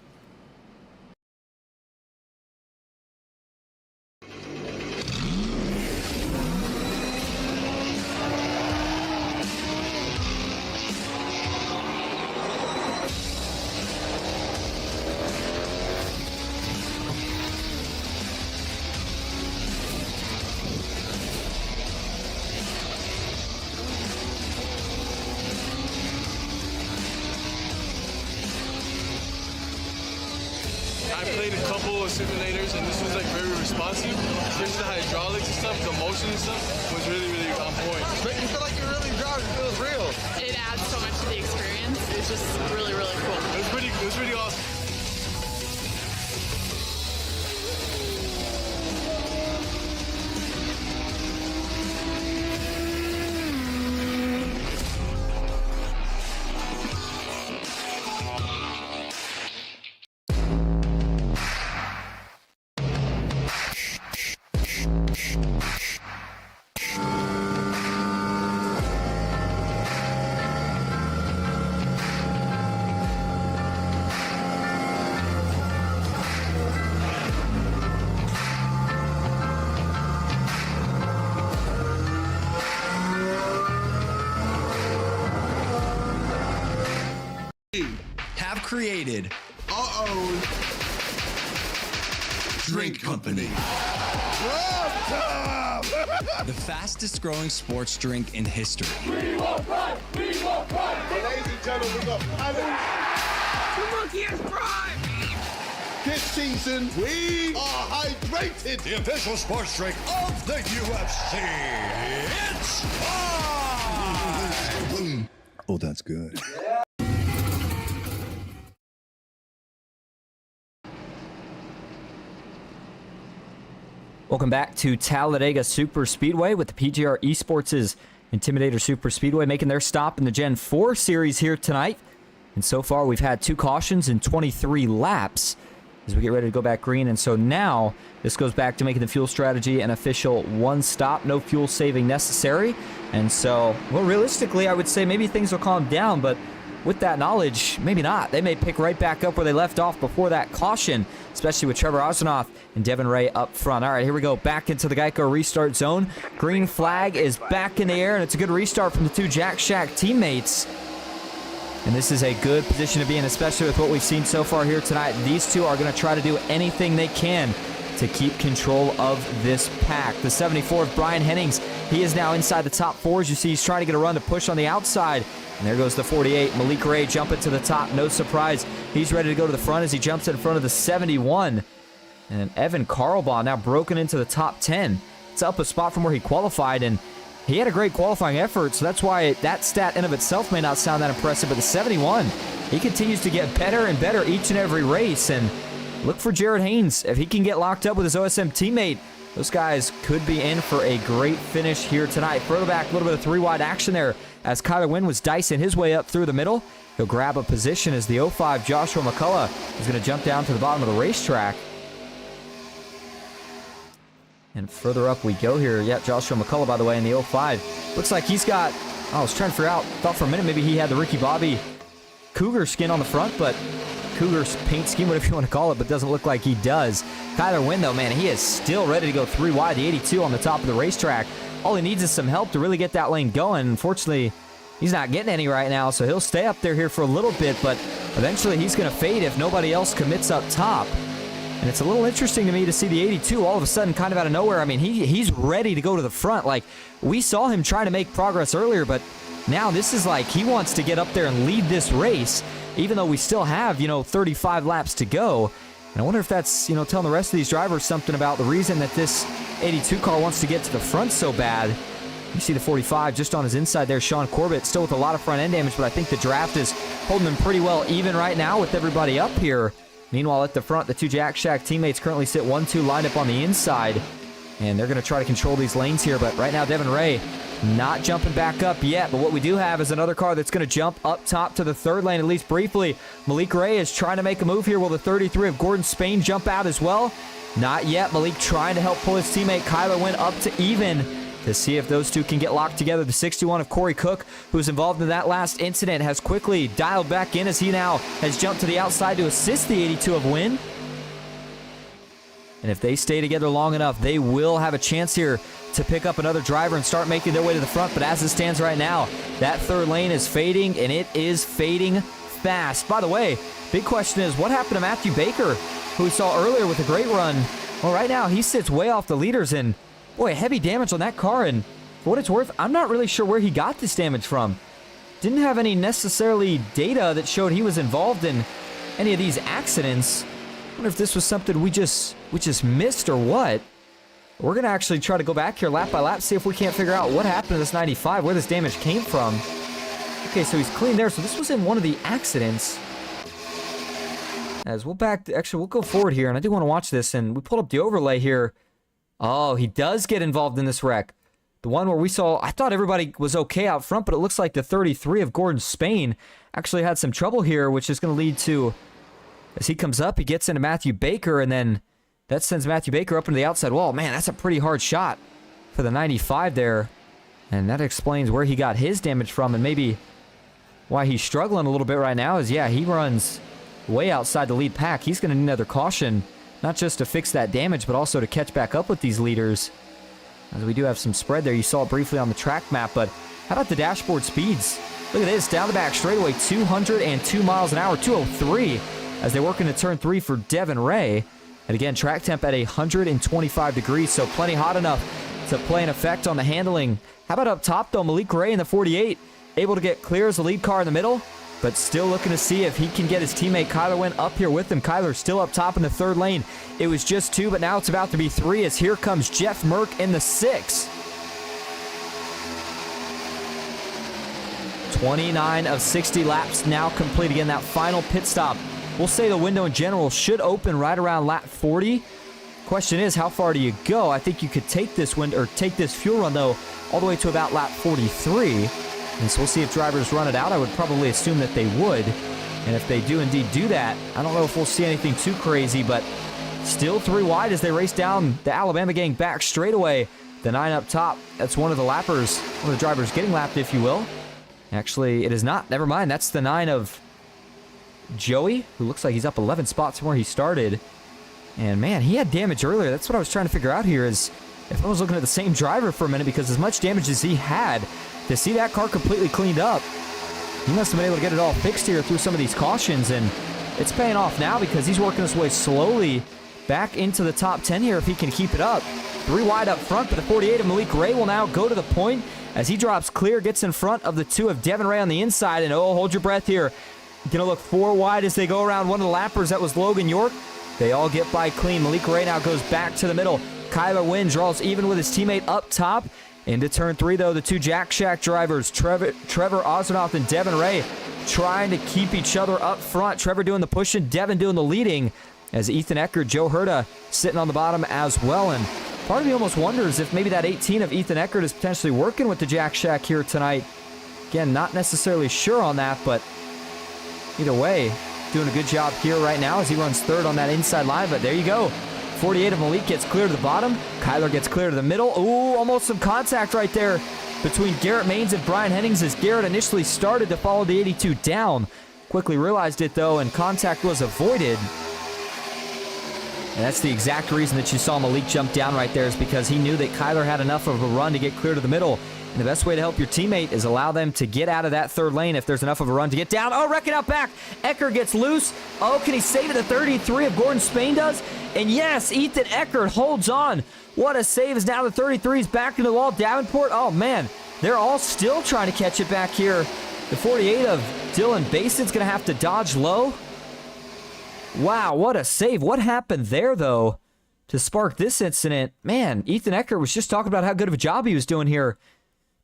I played a couple of simulators, and this was like very responsive. Especially the hydraulics and stuff, the motion and stuff was really, really on point. But you feel like you're really driving, it feels real. It adds so much to the experience. It's just really, really cool. It was pretty awesome. Have created our own drink company. The fastest growing sports drink in history. We won't run! We won't run! Ladies and gentlemen, we got the monkey is prime! This season, we are hydrated! The official sports drink of the UFC. It's time! Oh, that's good. Welcome back to Talladega Superspeedway with the PGR eSports' Intimidator Superspeedway making their stop in the Gen 4 series here tonight. And so far, we've had 2 cautions in 23 laps as we get ready to go back green. And so now, this goes back to making the fuel strategy an official 1 stop, no fuel saving necessary. And so, well, realistically, I would say maybe things will calm down, but with that knowledge, maybe not. They may pick right back up where they left off before that caution, especially with Trevor Osenoth and Devin Ray up front. All right, here we go. Back into the Geico restart zone. Green flag is back in the air, and it's a good restart from the 2 Jack Shack teammates. And this is a good position to be in, especially with what we've seen so far here tonight. These 2 are going to try to do anything they can to keep control of this pack. The 74 of Brian Hennings, he is now inside the top 4. As you see, he's trying to get a run to push on the outside. And there goes the 48. Malik Ray jumping to the top. No surprise. He's ready to go to the front as he jumps in front of the 71. And Evan Karlbaugh now broken into the top 10. It's up a spot from where he qualified, and he had a great qualifying effort, so that's why that stat in of itself may not sound that impressive, but the 71, he continues to get better and better each and every race, and look for Jared Haynes. If he can get locked up with his OSM teammate, those guys could be in for a great finish here tonight. Further back, a little bit of 3-wide action there as Kyler Wynn was dicing his way up through the middle. He'll grab a position as the 05 Joshua McCullough is going to jump down to the bottom of the racetrack. And further up we go here. Yeah, Joshua McCullough, by the way, in the 05. Looks like he's got, I was trying to figure out, thought for a minute maybe he had the Ricky Bobby Cougar skin on the front, but Cougar's paint scheme, whatever you want to call it, but doesn't look like he does. Kyler Wynn, though, man, he is still ready to go 3 wide, the 82 on the top of the racetrack. All he needs is some help to really get that lane going. Unfortunately, he's not getting any right now, so he'll stay up there here for a little bit, but eventually he's going to fade if nobody else commits up top. And it's a little interesting to me to see the 82 all of a sudden kind of out of nowhere. I mean, he's ready to go to the front. Like, we saw him trying to make progress earlier, but now this is like he wants to get up there and lead this race, even though we still have, 35 laps to go. And I wonder if that's, telling the rest of these drivers something about the reason that this 82 car wants to get to the front so bad. You see the 45 just on his inside there, Sean Corbett, still with a lot of front end damage, but I think the draft is holding him pretty well even right now with everybody up here. Meanwhile, at the front, the 2 Jack Shack teammates currently sit 1-2 lined up on the inside, and they're going to try to control these lanes here, but right now Devin Ray not jumping back up yet, but what we do have is another car that's going to jump up top to the 3rd lane, at least briefly. Malik Ray is trying to make a move here. Will the 33 of Gordon Spain jump out as well? Not yet. Malik trying to help pull his teammate Kyler Wynn up to even to see if those two can get locked together. The 61 of Corey Cook, who's involved in that last incident, has quickly dialed back in as he now has jumped to the outside to assist the 82 of Wynn. And if they stay together long enough, they will have a chance here to pick up another driver and start making their way to the front. But as it stands right now, that 3rd lane is fading, and it is fading fast. By the way, big question is, what happened to Matthew Baker, who we saw earlier with a great run? Well, right now, he sits way off the leaders, and boy, heavy damage on that car, and for what it's worth, I'm not really sure where he got this damage from. Didn't have any necessarily data that showed he was involved in any of these accidents. I wonder if this was something we just missed or what. We're going to actually try to go back here lap by lap, see if we can't figure out what happened to this 95, where this damage came from. Okay, so he's clean there, so this was in one of the accidents. As we'll we'll go forward here, and I do want to watch this, and we pulled up the overlay here. Oh, he does get involved in this wreck. The one where we saw, I thought everybody was okay out front, but it looks like the 33 of Gordon Spain actually had some trouble here, which is going to lead to, as he comes up, he gets into Matthew Baker, and then that sends Matthew Baker up into the outside wall. Man, that's a pretty hard shot for the 95 there. And that explains where he got his damage from, and maybe why he's struggling a little bit right now is, yeah, he runs way outside the lead pack. He's going to need another caution, not just to fix that damage, but also to catch back up with these leaders. As we do have some spread there. You saw it briefly on the track map, but how about the dashboard speeds? Look at this, down the back straightaway, 202 miles an hour, 203, as they work into turn 3 for Devin Ray. And again, track temp at 125 degrees, so plenty hot enough to play an effect on the handling. How about up top, though? Malik Ray in the 48, able to get clear as the lead car in the middle, but still looking to see if he can get his teammate Kyler Wynn up here with him. Kyler still up top in the 3rd lane. It was just 2, but now it's about to be 3, as here comes Jeff Merck in the 6. 29 of 60 laps now complete. Again, that final pit stop, we'll say the window in general should open right around lap 40. Question is, how far do you go? I think you could take this fuel run, though, all the way to about lap 43. And so we'll see if drivers run it out. I would probably assume that they would. And if they do indeed do that, I don't know if we'll see anything too crazy, but still 3 wide as they race down the Alabama gang back straightaway. The 9 up top, that's one of the lappers, one of the drivers getting lapped, if you will. Actually, it is not. Never mind. That's the 9 of Joey, who looks like he's up 11 spots from where he started. And man, he had damage earlier. That's what I was trying to figure out here, is if I was looking at the same driver for a minute, because as much damage as he had, to see that car completely cleaned up, he must have been able to get it all fixed here through some of these cautions, and it's paying off now because he's working his way slowly back into the top 10 here if he can keep it up. 3 wide up front, but the 48 of Malik Ray will now go to the point as he drops clear, gets in front of the 2 of Devin Ray on the inside, and oh, hold your breath here. Gonna look 4 wide as they go around one of the lappers. That was Logan York. They all get by clean. Malik Ray now goes back to the middle. Kyler Wynn draws even with his teammate up top. Into turn 3, though, the 2 Jack Shack drivers, Trevor Osenoff and Devin Ray, trying to keep each other up front. Trevor doing the pushing, Devin doing the leading, as Ethan Eckert, Joe Herta sitting on the bottom as well. And part of me almost wonders if maybe that 18 of Ethan Eckert is potentially working with the Jack Shack here tonight. Again, not necessarily sure on that, but either way, doing a good job here right now as he runs 3rd on that inside line. But there you go. 48 of Malik gets clear to the bottom. Kyler gets clear to the middle. Ooh, almost some contact right there between Garrett Maines and Brian Hennings as Garrett initially started to follow the 82 down. Quickly realized it, though, and contact was avoided. And that's the exact reason that you saw Malik jump down right there, is because he knew that Kyler had enough of a run to get clear to the middle. And the best way to help your teammate is allow them to get out of that 3rd lane if there's enough of a run to get down. Oh, wrecking out back. Eckert gets loose. Oh, can he save it? The 33 of Gordon Spain does. And yes, Ethan Eckert holds on. What a save, as now the 33 is back into the wall. Davenport, oh man, they're all still trying to catch it back here. The 48 of Dylan Basin's going to have to dodge low. Wow, what a save. What happened there, though, to spark this incident? Man, Ethan Eckert was just talking about how good of a job he was doing here.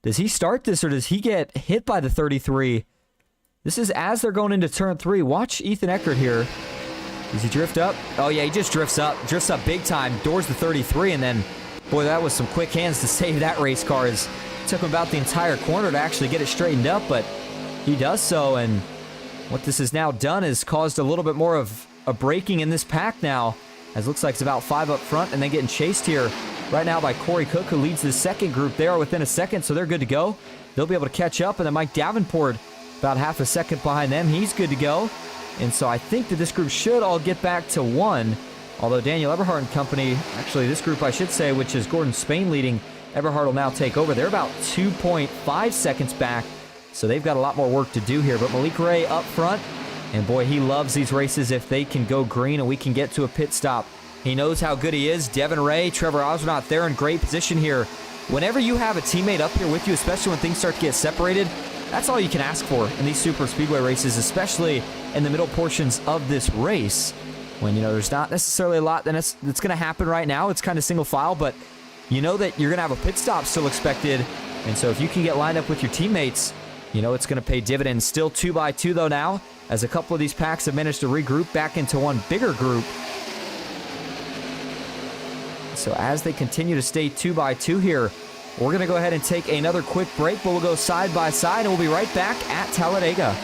Does he start this, or does he get hit by the 33? This is as they're going into turn 3. Watch Ethan Eckert here. Does he drift up? Oh, yeah, he just drifts up. Drifts up big time. Doors the 33, and then, boy, that was some quick hands to save that race car. It took him about the entire corner to actually get it straightened up, but he does so, and what this has now done is caused a little bit more of a braking in this pack now, as it looks like it's about 5 up front, and then getting chased here right now by Corey Cook, who leads the 2nd group. They are within a second, so they're good to go. They'll be able to catch up, and then Mike Davenport about half a second behind them. He's good to go. And so I think that this group should all get back to 1, although Daniel Eberhardt and company, actually this group I should say, which is Gordon Spain leading, Eberhardt will now take over. They're about 2.5 seconds back, so they've got a lot more work to do here. But Malik Ray up front, and boy, he loves these races if they can go green and we can get to a pit stop. He knows how good he is. Devin Ray, Trevor Osenoff, they're in great position here. Whenever you have a teammate up here with you, especially when things start to get separated, that's all you can ask for in these super speedway races, especially in the middle portions of this race. When, you know, there's not necessarily a lot that's going to happen right now. It's kind of single file, but you know that you're going to have a pit stop still expected. And so if you can get lined up with your teammates, you know it's going to pay dividends. Still 2x2 though now, as a couple of these packs have managed to regroup back into one bigger group. So as they continue to stay 2x2 here, we're going to go ahead and take another quick break, but we'll go side by side, and we'll be right back at Talladega.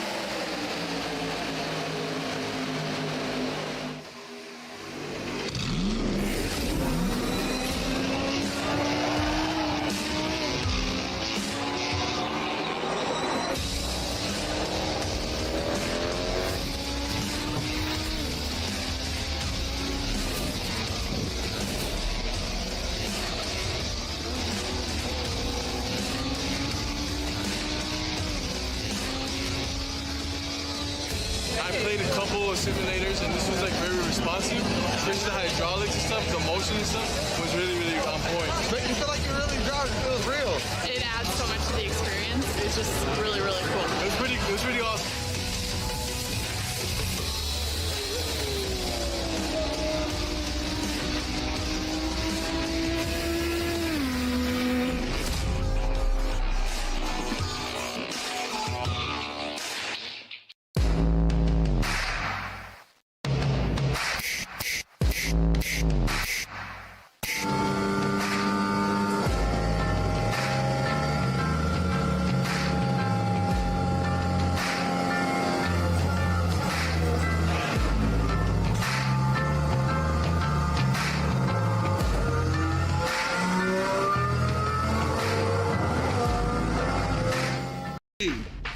I played a couple of simulators, and this was like very responsive. Especially the hydraulics and stuff, the motion and stuff was really, really on point. Make you feel like you're really driving. It feels real. It adds so much to the experience. It's just really, really cool. It was really awesome.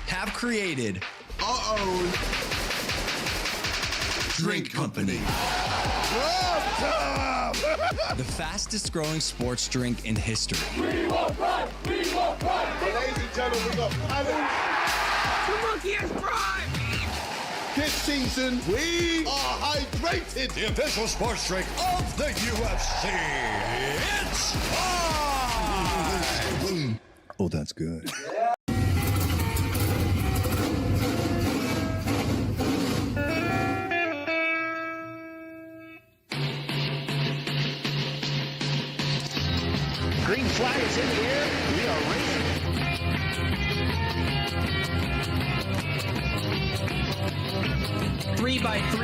Have created Drink Company. The fastest growing sports drink in history. We will run! We will run! Ladies and gentlemen, we got Alan. The monkey has pride! This season, we are hydrated. The official sports drink of the UFC. It's time! Oh, that's good. Green flag is in the air. We are racing. 3x3.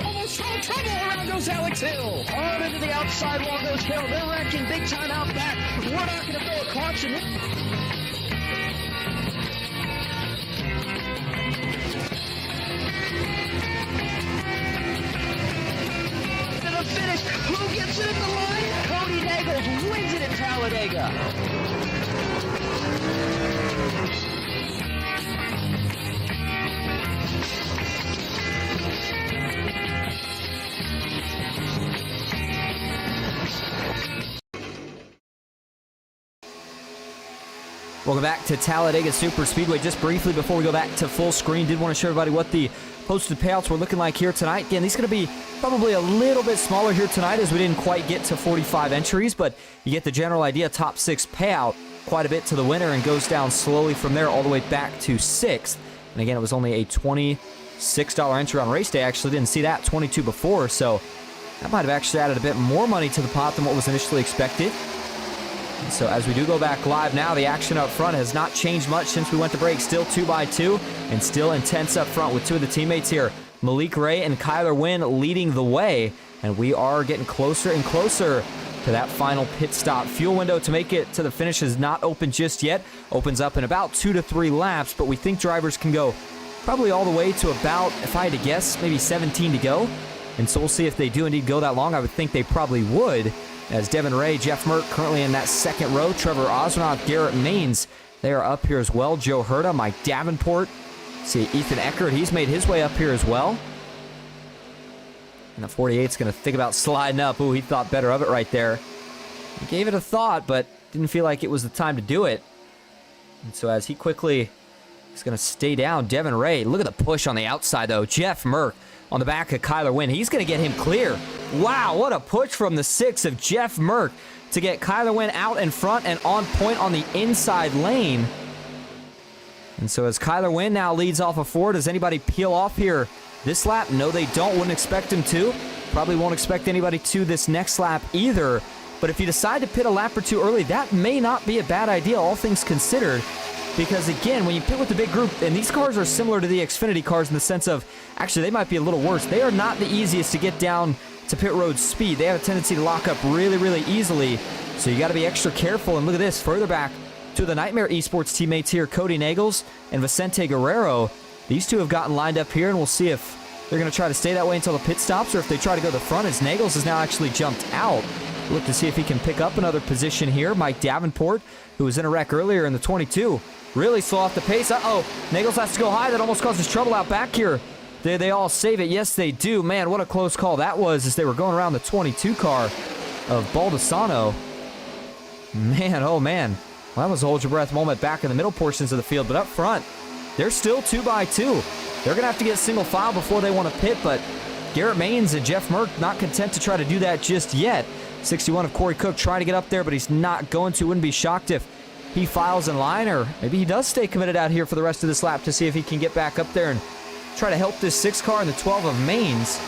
Almost no trouble. Around goes Alex Hill. On into the outside wall goes Hill. They're wrecking big time out back. We're not going to throw a caution. To the finish. Who gets it at the line? Cody Nagels wins it at Talladega. Welcome back to Talladega Superspeedway. Just briefly before we go back to full screen, did want to show everybody what the posted payouts were looking like here tonight. Again, these are going to be probably a little bit smaller here tonight as we didn't quite get to 45 entries, but you get the general idea. Top 6 payout quite a bit to the winner and goes down slowly from there all the way back to 6th. And again, it was only a $26 entry on race day. Actually didn't see that 22 before, so that might have actually added a bit more money to the pot than what was initially expected. And so as we do go back live now, the action up front has not changed much since we went to break. Still 2x2 and still intense up front with two of the teammates here. Malik Ray and Kyler Wynn leading the way. And we are getting closer and closer to that final pit stop. Fuel window to make it to the finish is not open just yet. Opens up in about 2 to 3 laps, but we think drivers can go probably all the way to about, if I had to guess, maybe 17 to go. And so we'll see if they do indeed go that long. I would think they probably would. As Devin Ray, Jeff Merck currently in that second row. Trevor Osnoff, Garrett Maines, they are up here as well. Joe Herta, Mike Davenport. See Ethan Eckert, he's made his way up here as well. And the 48's going to think about sliding up. Ooh, he thought better of it right there. He gave it a thought, but didn't feel like it was the time to do it. And so as he quickly is going to stay down, Devin Ray. Look at the push on the outside, though. Jeff Merck on the back of Kyler Wynn. He's going to get him clear. Wow, what a push from the 6 of Jeff Merck to get Kyler Wynn out in front and on point on the inside lane. And so as Kyler Wynn now leads off of 4, does anybody peel off here this lap? No, they don't. Wouldn't expect him to. Probably won't expect anybody to this next lap either. But if you decide to pit a lap or two early, that may not be a bad idea, all things considered. Because again, when you pit with a big group, and these cars are similar to the Xfinity cars in the sense of, actually they might be a little worse. They are not the easiest to get down to pit road speed. They have a tendency to lock up really, really easily. So you got to be extra careful. And look at this, further back to the Nightmare Esports teammates here, Cody Nagels and Vicente Guerrero. These two have gotten lined up here, and we'll see if they're going to try to stay that way until the pit stops, or if they try to go the front, as Nagels has now actually jumped out. Look to see if he can pick up another position here. Mike Davenport, who was in a wreck earlier in the 22, really slow off the pace. Uh-oh, Nagels has to go high. That almost causes trouble out back here. They all save it. Yes, they do. Man, what a close call that was as they were going around the 22 car of Baldessano. Man, oh man. Well, that was a hold your breath moment back in the middle portions of the field, but up front, they're still 2x2. They're going to have to get single file before they want to pit, but Garrett Maines and Jeff Merck not content to try to do that just yet. 61 of Corey Cook trying to get up there, but he's not going to. Wouldn't be shocked if he files in line, or maybe he does stay committed out here for the rest of this lap to see if he can get back up there and try to help this 6 car in the 12 of Maines.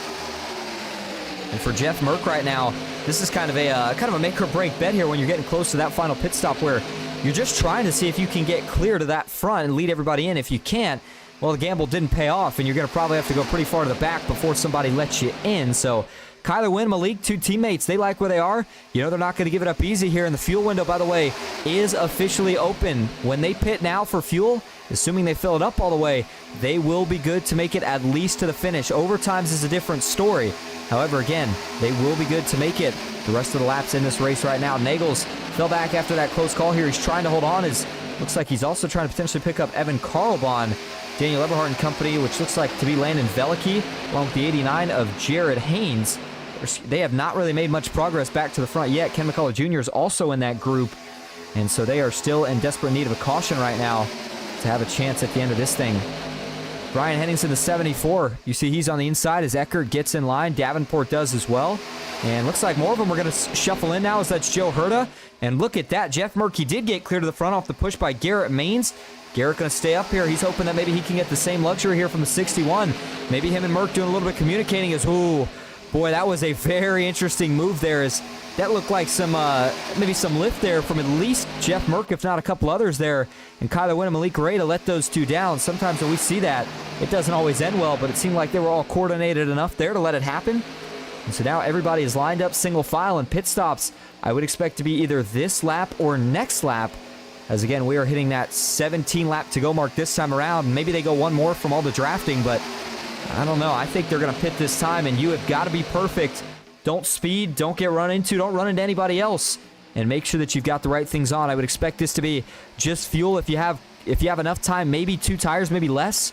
And for Jeff Merck right now, this is kind of a make or break bet here when you're getting close to that final pit stop, where you're just trying to see if you can get clear to that front and lead everybody in. If you can't, well, the gamble didn't pay off, and you're going to probably have to go pretty far to the back before somebody lets you in. So Kyler Wynn, Malik, two teammates, they like where they are. You know they're not going to give it up easy here. And the fuel window, by the way, is officially open. When they pit now for fuel, assuming they fill it up all the way, they will be good to make it at least to the finish. Overtimes is a different story. However, again, they will be good to make it the rest of the laps in this race right now. Nagels fell back after that close call here. He's trying to hold on. Looks like he's also trying to potentially pick up Evan Karlbahn, Daniel Eberhardt and company, which looks like to be Landon Velicky, along with the 89 of Jared Haynes. They have not really made much progress back to the front yet. Ken McCullough Jr. is also in that group. And so they are still in desperate need of a caution right now to have a chance at the end of this thing. Brian Hennings in the 74. You see he's on the inside as Eckert gets in line. Davenport does as well. And looks like more of them are going to shuffle in now as that's Joe Herta. And look at that. Jeff Murkey did get clear to the front off the push by Garrett Maines. Garrett going to stay up here. He's hoping that maybe he can get the same luxury here from the 61. Maybe him and Merck doing a little bit of communicating as, ooh, boy, that was a very interesting move there. As that looked like some maybe some lift there from at least Jeff Merck, if not a couple others there. And Kyler Wynn and Malik Ray to let those two down. Sometimes when we see that, it doesn't always end well, but it seemed like they were all coordinated enough there to let it happen. And so now everybody is lined up single file, and pit stops I would expect to be either this lap or next lap. As again, we are hitting that 17 lap to go mark this time around. Maybe they go one more from all the drafting, but I don't know. I think they're going to pit this time, and you have got to be perfect. Don't speed, don't get run into, don't run into anybody else, and make sure that you've got the right things on. I would expect this to be just fuel if you have enough time, maybe 2 tires, maybe less.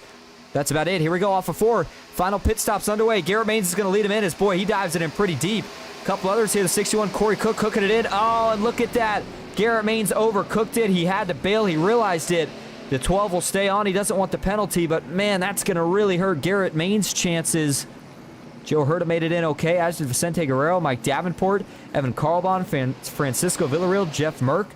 That's about it. Here we go off of 4. Final pit stops underway. Garrett Maines is going to lead him in as, boy, he dives it in pretty deep. A couple others here. The 61, Corey Cook hooking it in. Oh, and look at that. Garrett Maines overcooked it. He had to bail. He realized it. The 12 will stay on. He doesn't want the penalty, but, man, that's going to really hurt Garrett Maines' chances. Joe Herta made it in okay, as did Vicente Guerrero, Mike Davenport, Evan Carlbon, Francisco Villarreal, Jeff Merck.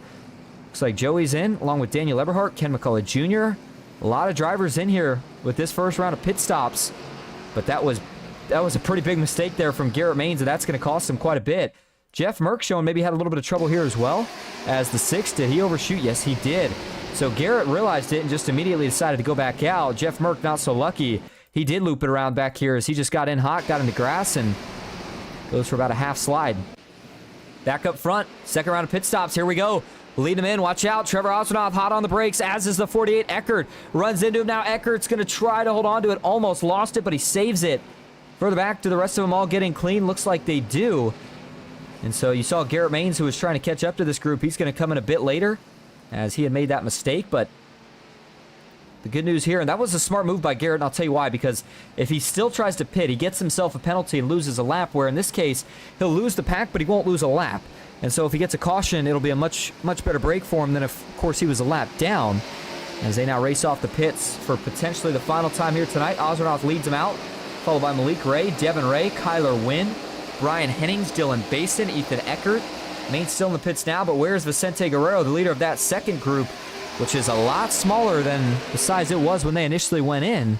Looks like Joey's in, along with Daniel Eberhardt, Ken McCullough Jr. A lot of drivers in here with this first round of pit stops, but that was a pretty big mistake there from Garrett Maines, and that's going to cost him quite a bit. Jeff Merck showing maybe had a little bit of trouble here as well as the 6. Did he overshoot? Yes, he did. So Garrett realized it and just immediately decided to go back out. Jeff Merck not so lucky. He did loop it around back here as he just got in hot, got into grass, and goes for about a half slide. Back up front, second round of pit stops. Here we go. Lead him in. Watch out. Trevor Osmanoff hot on the brakes, as is the 48 Eckert. Runs into him now. Eckert's going to try to hold on to it. Almost lost it, but he saves it. Further back to the rest of them all getting clean. Looks like they do. And so you saw Garrett Maines, who was trying to catch up to this group. He's going to come in a bit later as he had made that mistake, but the good news here, and that was a smart move by Garrett, and I'll tell you why, because if he still tries to pit, he gets himself a penalty and loses a lap, where in this case, he'll lose the pack, but he won't lose a lap. And so if he gets a caution, it'll be a much better break for him than if, of course, he was a lap down. As they now race off the pits for potentially the final time here tonight. Osmanoff leads him out, followed by Malik Ray, Devin Ray, Kyler Wynn, Brian Hennings, Dylan Basin, Ethan Eckert. Maine's still in the pits now, but where's Vicente Guerrero, the leader of that second group, which is a lot smaller than the size it was when they initially went in.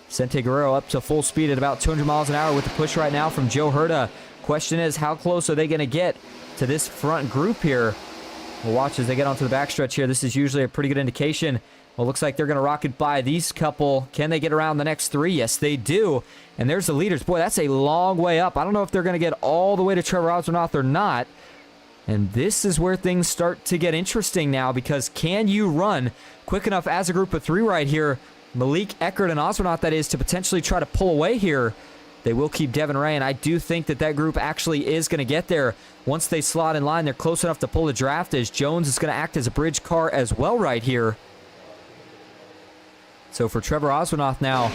Vicente Guerrero up to full speed at about 200 miles an hour with the push right now from Joe Herta. Question is, how close are they going to get to this front group here? We'll watch as they get onto the backstretch here. This is usually a pretty good indication. Well, looks like they're going to rocket by these couple. Can they get around the next 3? Yes, they do. And there's the leaders. Boy, that's a long way up. I don't know if they're going to get all the way to Trevor Osmanoff or not. And this is where things start to get interesting now, because can you run quick enough as a group of 3 right here? Malik, Eckert, and Osmanoff, that is, to potentially try to pull away here. They will keep Devin Ray, and I do think that that group actually is going to get there. Once they slot in line, they're close enough to pull the draft, as Jones is going to act as a bridge car as well right here. So for Trevor Osmanoff now,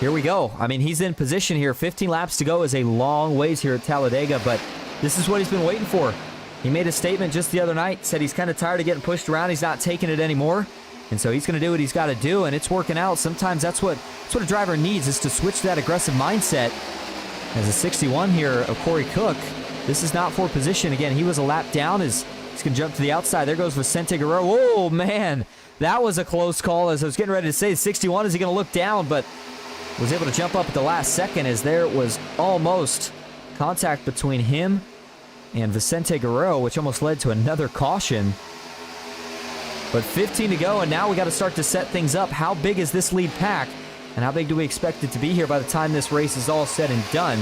here we go. I mean, he's in position here. 15 laps to go is a long ways here at Talladega, but this is what he's been waiting for. He made a statement just the other night, said he's kind of tired of getting pushed around. He's not taking it anymore. And so he's going to do what he's got to do, and it's working out. Sometimes that's what a driver needs, is to switch to that aggressive mindset. As a 61 here of Corey Cook, this is not for position. Again, he was a lap down as he's going to jump to the outside. There goes Vicente Guerrero. Oh, man, that was a close call. As I was getting ready to say, 61, is he going to look down, but was able to jump up at the last second, as there was almost contact between him and Vicente Guerrero, which almost led to another caution. But 15 to go, and now we got to start to set things up. How big is this lead pack, and how big do we expect it to be here by the time this race is all said and done?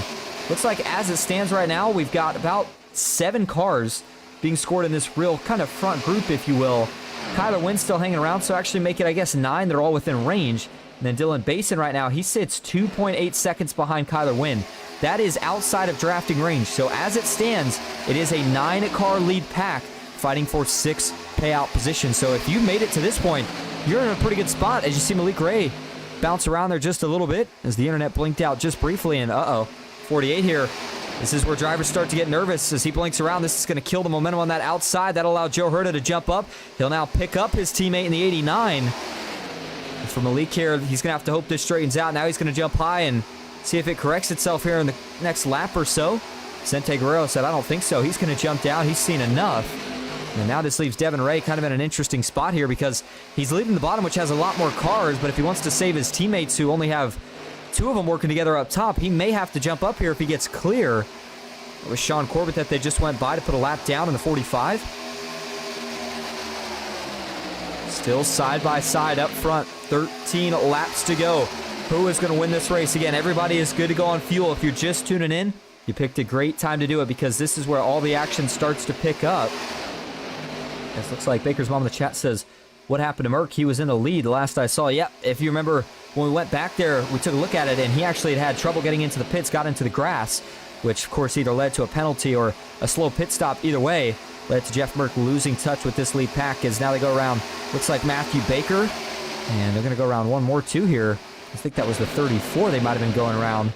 Looks like as it stands right now, we've got about 7 cars being scored in this real kind of front group, if you will. Kyler Wynn still hanging around, so actually make it, I guess, 9. They're all within range. And then Dylan Basin right now, he sits 2.8 seconds behind Kyler Wynn. That is outside of drafting range. So as it stands, it is a 9-car lead pack fighting for 6 payout positions. So if you made it to this point, you're in a pretty good spot, as you see Malik Ray bounce around there just a little bit as the internet blinked out just briefly. And 48 here This is where drivers start to get nervous as he blinks around. This is going to kill the momentum on that outside. That'll allow Joe Herta to jump up. He'll now pick up his teammate in the 89. And for Malik here, he's going to have to hope this straightens out. Now he's going to jump high and see if it corrects itself here in the next lap or so. Vicente Guerrero said, I don't think so. He's going to jump down. He's seen enough. And now this leaves Devin Ray kind of in an interesting spot here because he's leading the bottom, which has a lot more cars, but if he wants to save his teammates who only have 2 of them working together up top, he may have to jump up here if he gets clear. It was Sean Corbett that they just went by to put a lap down in the 45. Still side by side up front. 13 laps to go. Who is going to win this race? Again, everybody is good to go on fuel. If you're just tuning in, you picked a great time to do it because this is where all the action starts to pick up. This looks like Baker's mom in the chat says, what happened to Merck? He was in the lead the last I saw. Yep, if you remember when we went back there, we took a look at it, and he actually had trouble getting into the pits, got into the grass, which, of course, either led to a penalty or a slow pit stop. Either way, led to Jeff Merck losing touch with this lead pack as now they go around, looks like Matthew Baker, and they're going to go around 1 more, 2 here. I think that was the 34 they might have been going around.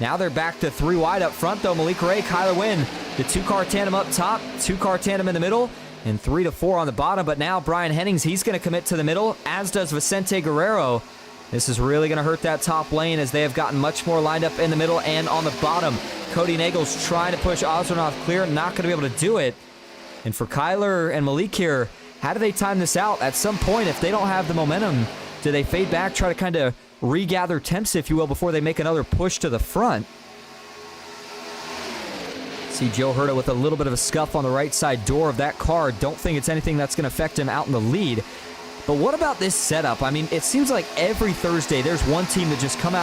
Now they're back to 3 wide up front, though. Malik Ray, Kyler Wynn, the 2-car tandem up top, 2-car tandem in the middle, and 3 to 4 on the bottom. But now Brian Hennings, he's going to commit to the middle, as does Vicente Guerrero. This is really going to hurt that top lane as they have gotten much more lined up in the middle and on the bottom. Cody Nagel's trying to push Ozranoff clear, not going to be able to do it. And for Kyler and Malik here, how do they time this out? At some point, if they don't have the momentum, do they fade back, try to kind of regather temps, if you will, before they make another push to the front? See Joe Herta with a little bit of a scuff on the right side door of that car. Don't think it's anything that's going to affect him out in the lead. But what about this setup? I mean, it seems like every Thursday there's one team that just comes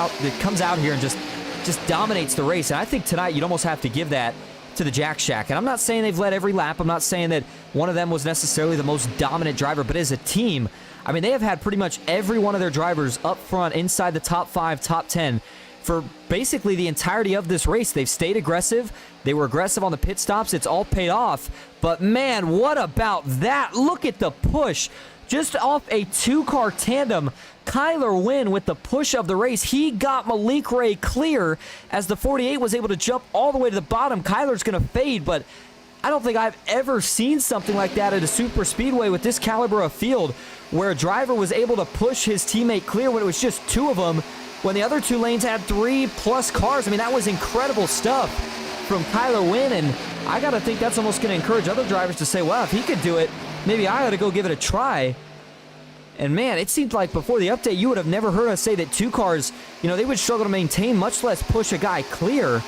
out here and just dominates the race. And I think tonight you'd almost have to give that to the Jack Shack. And I'm not saying they've led every lap. I'm not saying that one of them was necessarily the most dominant driver. But as a team, I mean, they have had pretty much every one of their drivers up front inside the top 5, top 10 for basically the entirety of this race. They've stayed aggressive. They were aggressive on the pit stops. It's all paid off. But man, what about that? Look at the push. Just off a 2-car tandem, Kyler Wynn with the push of the race. He got Malik Ray clear as the 48 was able to jump all the way to the bottom. Kyler's going to fade, but I don't think I've ever seen something like that at a super speedway with this caliber of field where a driver was able to push his teammate clear when it was just 2 of them, when the other 2 lanes had 3+ cars. I mean, that was incredible stuff from Kyler Wynn, and I got to think that's almost going to encourage other drivers to say, well, if he could do it, maybe I ought to go give it a try. And man, it seemed like before the update, you would have never heard us say that 2 cars, they would struggle to maintain, much less push a guy clear.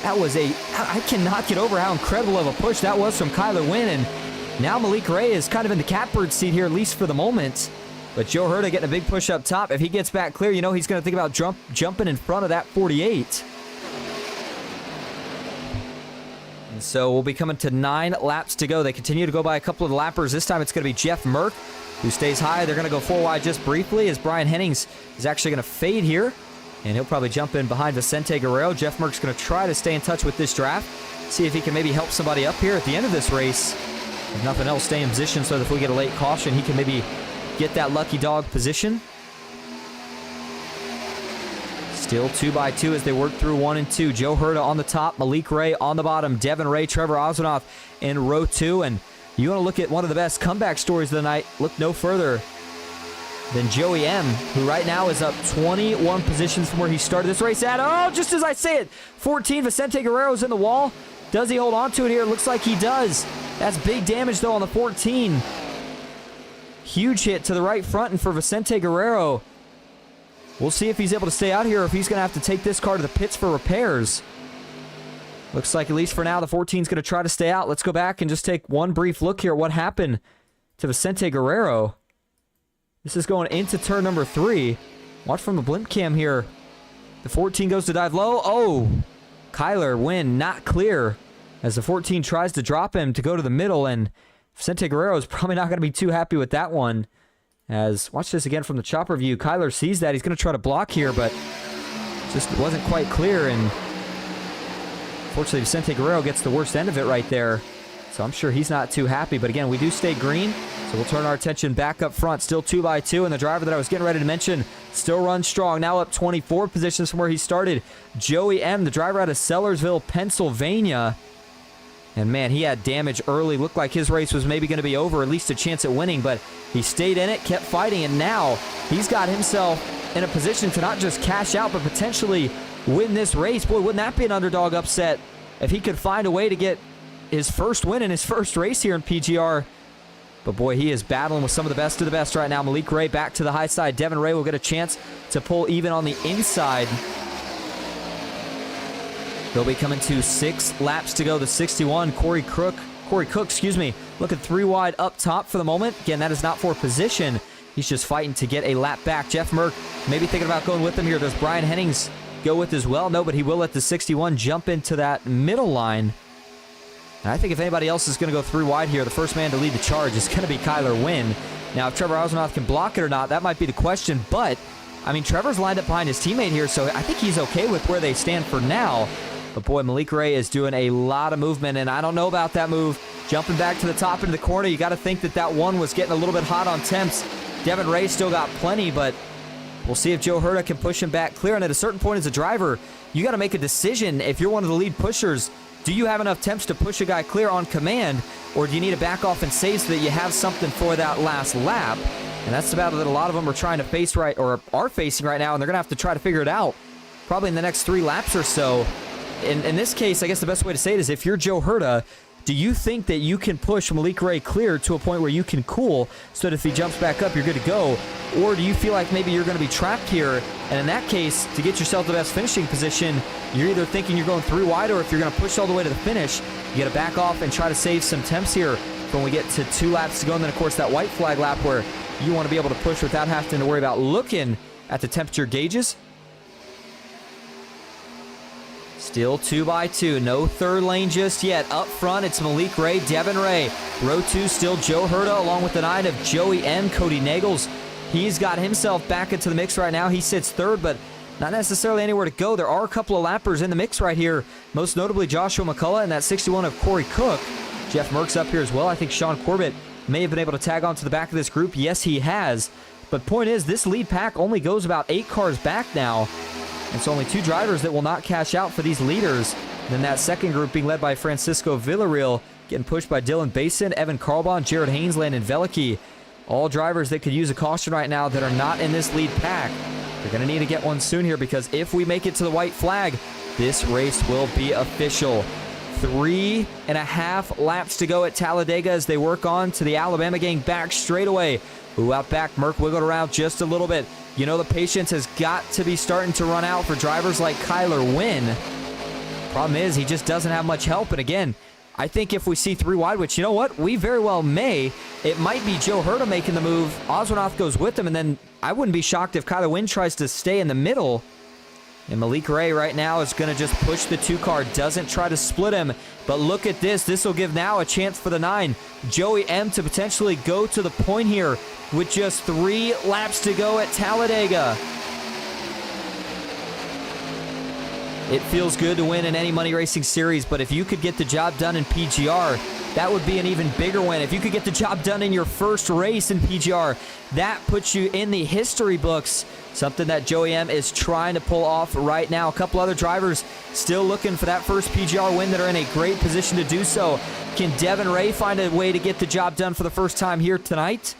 That was I cannot get over how incredible of a push that was from Kyler Wynn. And now Malik Ray is kind of in the catbird seat here, at least for the moment. But Joe Herta getting a big push up top. If he gets back clear, he's going to think about jumping in front of that 48. And so we'll be coming to 9 laps to go. They continue to go by a couple of the lappers. This time it's going to be Jeff Merck, who stays high. They're going to go 4 wide just briefly as Brian Hennings is actually going to fade here. And he'll probably jump in behind Vicente Guerrero. Jeff Merck's going to try to stay in touch with this draft. See if he can maybe help somebody up here at the end of this race. If nothing else, stay in position so that if we get a late caution, he can maybe get that lucky dog position. Still 2 by 2 as they work through 1 and 2. Joe Herta on the top, Malik Ray on the bottom, Devin Ray, Trevor Ozranoff in row 2. And you want to look at one of the best comeback stories of the night, look no further than Joey M., who right now is up 21 positions from where he started this race at. Oh, just as I say it, 14, Vicente Guerrero's in the wall. Does he hold on to it here? It looks like he does. That's big damage, though, on the 14. Huge hit to the right front, and for Vicente Guerrero, we'll see if he's able to stay out here or if he's going to have to take this car to the pits for repairs. Looks like, at least for now, the 14 is going to try to stay out. Let's go back and just take one brief look here at what happened to Vicente Guerrero. This is going into turn number 3. Watch from the blimp cam here. The 14 goes to dive low. Oh, Kyler Wynn not clear as the 14 tries to drop him to go to the middle, and Vicente Guerrero is probably not going to be too happy with that one. As, watch this again from the chopper view. Kyler sees that. He's going to try to block here, but just wasn't quite clear, and fortunately Vicente Guerrero gets the worst end of it right there. So I'm sure he's not too happy. But again, we do stay green, So we'll turn our attention back up front. Still 2x2, and the driver that I was getting ready to mention still runs strong. Now up 24 positions from where he started. Joey M., the driver out of Sellersville, Pennsylvania. And man, he had damage early. Looked like his race was maybe going to be over, at least a chance at winning, but he stayed in it, kept fighting, and now he's got himself in a position to not just cash out, but potentially win this race. Boy, wouldn't that be an underdog upset if he could find a way to get his first win in his first race here in PGR. But boy, he is battling with some of the best of the best right now. Malik Ray back to the high side. Devin Ray will get a chance to pull even on the inside. They'll be coming to 6 laps to go. The 61, Corey Cook, looking 3 wide up top for the moment. Again, that is not for position. He's just fighting to get a lap back. Jeff Merck maybe thinking about going with him here. Does Brian Hennings go with as well? No, but he will let the 61 jump into that middle line. And I think if anybody else is going to go 3 wide here, the first man to lead the charge is going to be Kyler Wynn. Now, if Trevor Osmanoff can block it or not, that might be the question. But, I mean, Trevor's lined up behind his teammate here, so I think he's okay with where they stand for now. But boy, Malik Ray is doing a lot of movement, and I don't know about that move. Jumping back to the top into the corner, you got to think that that one was getting a little bit hot on temps. Devin Ray still got plenty, but we'll see if Joe Herta can push him back clear. And at a certain point as a driver, you got to make a decision. If you're one of the lead pushers, do you have enough temps to push a guy clear on command, or do you need to back off and save so that you have something for that last lap? And that's the battle that a lot of them are trying to face right, or are facing right now, and they're going to have to try to figure it out probably in the next 3 laps or so. In this case, I guess the best way to say it is if you're Joe Herta, do you think that you can push Malik Ray clear to a point where you can cool so that if he jumps back up, you're good to go? Or do you feel like maybe you're going to be trapped here, and in that case, to get yourself the best finishing position, you're either thinking you're going 3 wide, or if you're going to push all the way to the finish, you got to back off and try to save some temps here when we get to 2 laps to go, and then, of course, that white flag lap where you want to be able to push without having to worry about looking at the temperature gauges. Still 2x2, no third lane just yet. Up front, it's Malik Ray, Devin Ray. Row 2, still Joe Herta, along with the 9 of Joey M. Cody Nagels. He's got himself back into the mix right now. He sits 3rd, but not necessarily anywhere to go. There are a couple of lappers in the mix right here, most notably Joshua McCullough and that 61 of Corey Cook. Jeff Merck's up here as well. I think Sean Corbett may have been able to tag on to the back of this group. Yes, he has. But point is, this lead pack only goes about 8 cars back now. It's only 2 drivers that will not cash out for these leaders. And then that second group being led by Francisco Villarreal, getting pushed by Dylan Basin, Evan Carbon, Jared Haynes, Landon Velicki. All drivers that could use a caution right now that are not in this lead pack. They're going to need to get one soon here, because if we make it to the white flag, this race will be official. 3.5 laps to go at Talladega as they work on to the Alabama gang back straightaway. Ooh, out back, Merck wiggled around just a little bit. You know the patience has got to be starting to run out for drivers like Kyler Wynn. Problem is, he just doesn't have much help. And again, I think if we see 3 wide, which, you know what, we very well may, it might be Joe Herta making the move. Oswanoth goes with him, and then I wouldn't be shocked if Kyler Wynn tries to stay in the middle. And Malik Ray right now is going to just push the 2 car, doesn't try to split him. But look at this. This will give now a chance for the 9. Joey M. to potentially go to the point here with just 3 laps to go at Talladega. It feels good to win in any money racing series, but if you could get the job done in PGR, that would be an even bigger win. If you could get the job done in your first race in PGR, that puts you in the history books. Something that Joey M is trying to pull off right now. A couple other drivers still looking for that first PGR win that are in a great position to do so. Can Devin Ray find a way to get the job done for the first time here tonight?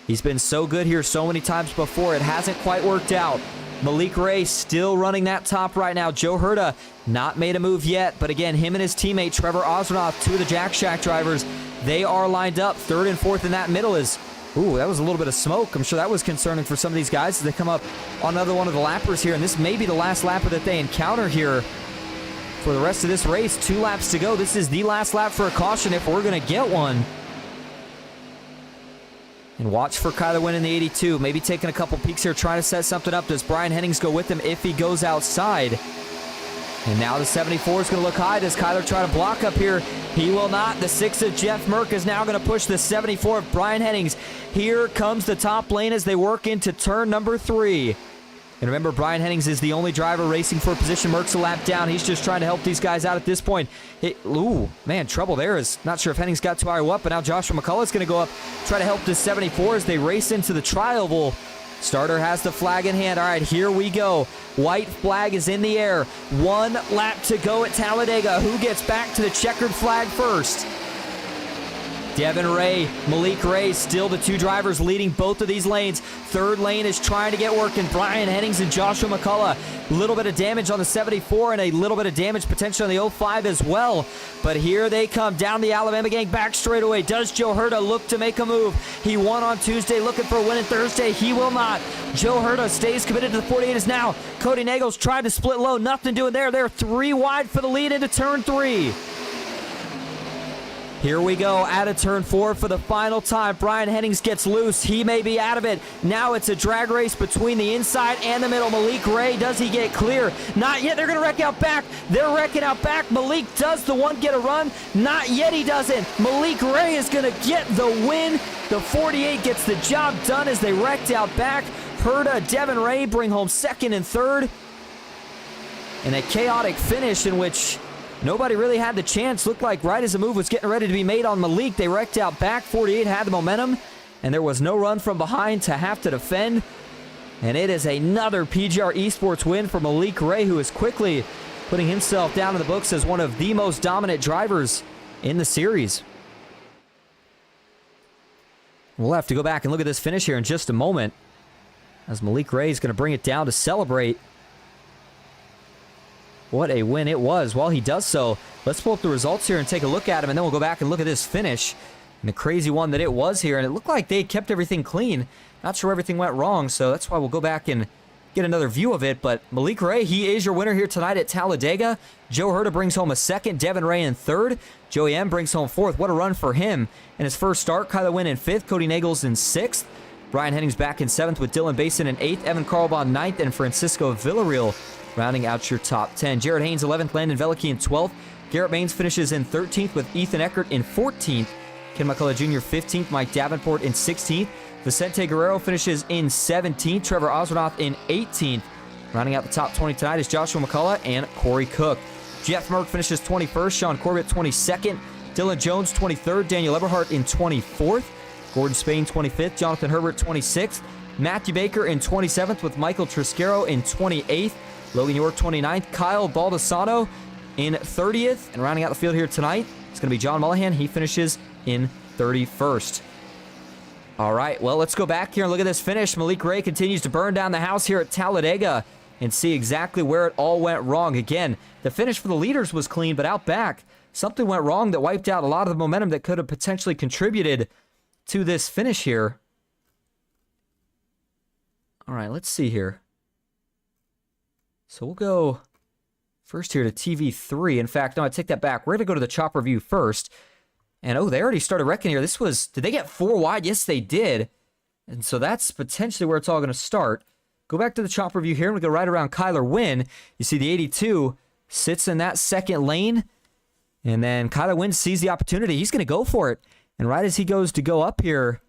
He's been so good here so many times before. It hasn't quite worked out. Malik Ray still running that top right now. Joe Herta not made a move yet, but again, him and his teammate Trevor Oswanoff, 2 of the Jack Shack drivers, they are lined up. 3rd and 4th in that middle is, ooh, that was a little bit of smoke. I'm sure that was concerning for some of these guys as they come up on another one of the lappers here, and this may be the last lapper that they encounter here for the rest of this race. 2 laps to go. This is the last lap for a caution if we're going to get one. And watch for Kyler Wynn in the 82. Maybe taking a couple peeks here, trying to set something up. Does Brian Hennings go with him if he goes outside? And now the 74 is going to look high. Does Kyler try to block up here? He will not. The 6 of Jeff Merck is now going to push the 74 of Brian Hennings. Here comes the top lane as they work into turn number 3. And remember, Brian Hennings is the only driver racing for position. Merck's a lap down. He's just trying to help these guys out at this point. Ooh, man, trouble there. Is not sure if Hennings got too high or what, but now Joshua McCullough's going to go up, try to help this 74 as they race into the tri-oval. Starter has the flag in hand. All right, here we go. White flag is in the air. 1 lap to go at Talladega. Who gets back to the checkered flag first? Devin Ray, Malik Ray, still the 2 drivers leading both of these lanes. Third lane is trying to get working. Brian Hennings and Joshua McCullough. A little bit of damage on the 74 and a little bit of damage potentially on the 05 as well. But here they come down the Alabama Gang back straightaway. Does Joe Herta look to make a move? He won on Tuesday, looking for a win on Thursday. He will not. Joe Herta stays committed to the 48 as now. Cody Nagels tried to split low. Nothing doing there. They're 3 wide for the lead into turn 3. Here we go, out of turn 4 for the final time. Brian Hennings gets loose. He may be out of it. Now it's a drag race between the inside and the middle. Malik Ray, does he get clear? Not yet. They're going to wreck out back. They're wrecking out back. Malik does the one get a run. Not yet, he doesn't. Malik Ray is going to get the win. The 48 gets the job done as they wrecked out back. Herta, Devin Ray bring home 2nd and 3rd. In a chaotic finish in which nobody really had the chance. Looked like right as the move was getting ready to be made on Malik, they wrecked out back. 48 had the momentum, and there was no run from behind to have to defend. And it is another PGR eSports win for Malik Ray, who is quickly putting himself down in the books as one of the most dominant drivers in the series. We'll have to go back and look at this finish here in just a moment, as Malik Ray is going to bring it down to celebrate. What a win it was. While he does so, let's pull up the results here and take a look at them, and then we'll go back and look at this finish and the crazy one that it was here. And it looked like they kept everything clean. Not sure everything went wrong, so that's why we'll go back and get another view of it. But Malik Ray, he is your winner here tonight at Talladega. Joe Herta brings home a 2nd. Devin Ray in 3rd. Joey M brings home 4th. What a run for him in his first start. Kyler Wynn in 5th. Cody Nagels in 6th. Brian Hennings back in 7th with Dylan Basin in 8th. Evan Carlbon 9th. And Francisco Villarreal rounding out your top 10. Jared Haynes 11th. Landon Veliky in 12th. Garrett Baines finishes in 13th with Ethan Eckert in 14th. Ken McCullough Jr. 15th. Mike Davenport in 16th. Vicente Guerrero finishes in 17th. Trevor Oswanoth in 18th. Rounding out the top 20 tonight is Joshua McCullough and Corey Cook. Jeff Merck finishes 21st. Sean Corbett 22nd. Dylan Jones 23rd. Daniel Eberhardt in 24th. Gordon Spain 25th. Jonathan Herbert 26th. Matthew Baker in 27th with Michael Triscaro in 28th. Logan York 29th. Kyle Baldessano in 30th. And rounding out the field here tonight, it's going to be John Mullihan. He finishes in 31st. All right, well, let's go back here and look at this finish. Malik Ray continues to burn down the house here at Talladega and see exactly where it all went wrong. Again, the finish for the leaders was clean, but out back, something went wrong that wiped out a lot of the momentum that could have potentially contributed to this finish here. All right, let's see here. So we'll go first here to TV3. In fact, no, I take that back. We're going to go to the chopper view first. And, oh, they already started wrecking here. This was, did they get 4 wide? Yes, they did. And so that's potentially where it's all going to start. Go back to the chopper view here, and we go right around Kyler Wynn. You see the 82 sits in that second lane. And then Kyler Wynn sees the opportunity. He's going to go for it. And right as he goes to go up here,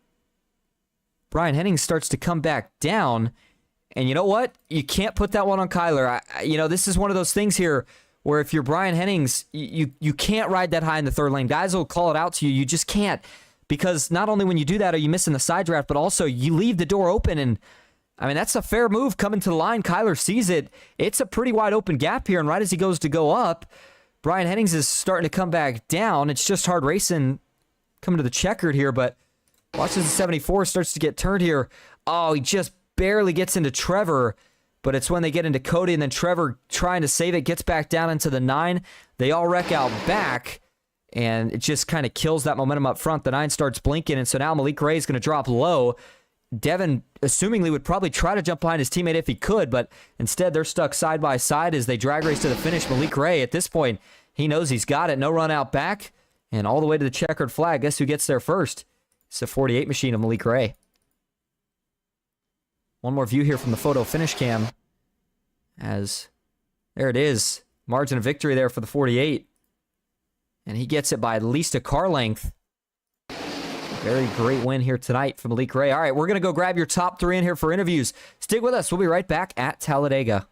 Brian Hennings starts to come back down. And you know what? You can't put that one on Kyler. This is one of those things here where if you're Brian Hennings, you can't ride that high in the third lane. Guys will call it out to you. You just can't. Because not only when you do that are you missing the side draft, but also you leave the door open. And, I mean, that's a fair move coming to the line. Kyler sees it. It's a pretty wide open gap here. And right as he goes to go up, Brian Hennings is starting to come back down. It's just hard racing coming to the checkered here. But watch as the 74 starts to get turned here. Oh, he just barely gets into Trevor. But it's when they get into Cody and then Trevor trying to save it, gets back down into the 9. They all wreck out back, and it just kind of kills that momentum up front. The 9 starts blinking, and so now Malik Ray is going to drop low. Devin, assumingly, would probably try to jump behind his teammate if he could, but instead they're stuck side by side as they drag race to the finish. Malik Ray, at this point, he knows he's got it. No run out back, and all the way to the checkered flag. Guess who gets there first? It's the 48 machine of Malik Ray. One more view here from the photo finish cam. As there it is. Margin of victory there for the 48. And he gets it by at least a car length. Very great win here tonight from Malik Ray. All right, we're going to go grab your top 3 in here for interviews. Stick with us. We'll be right back at Talladega.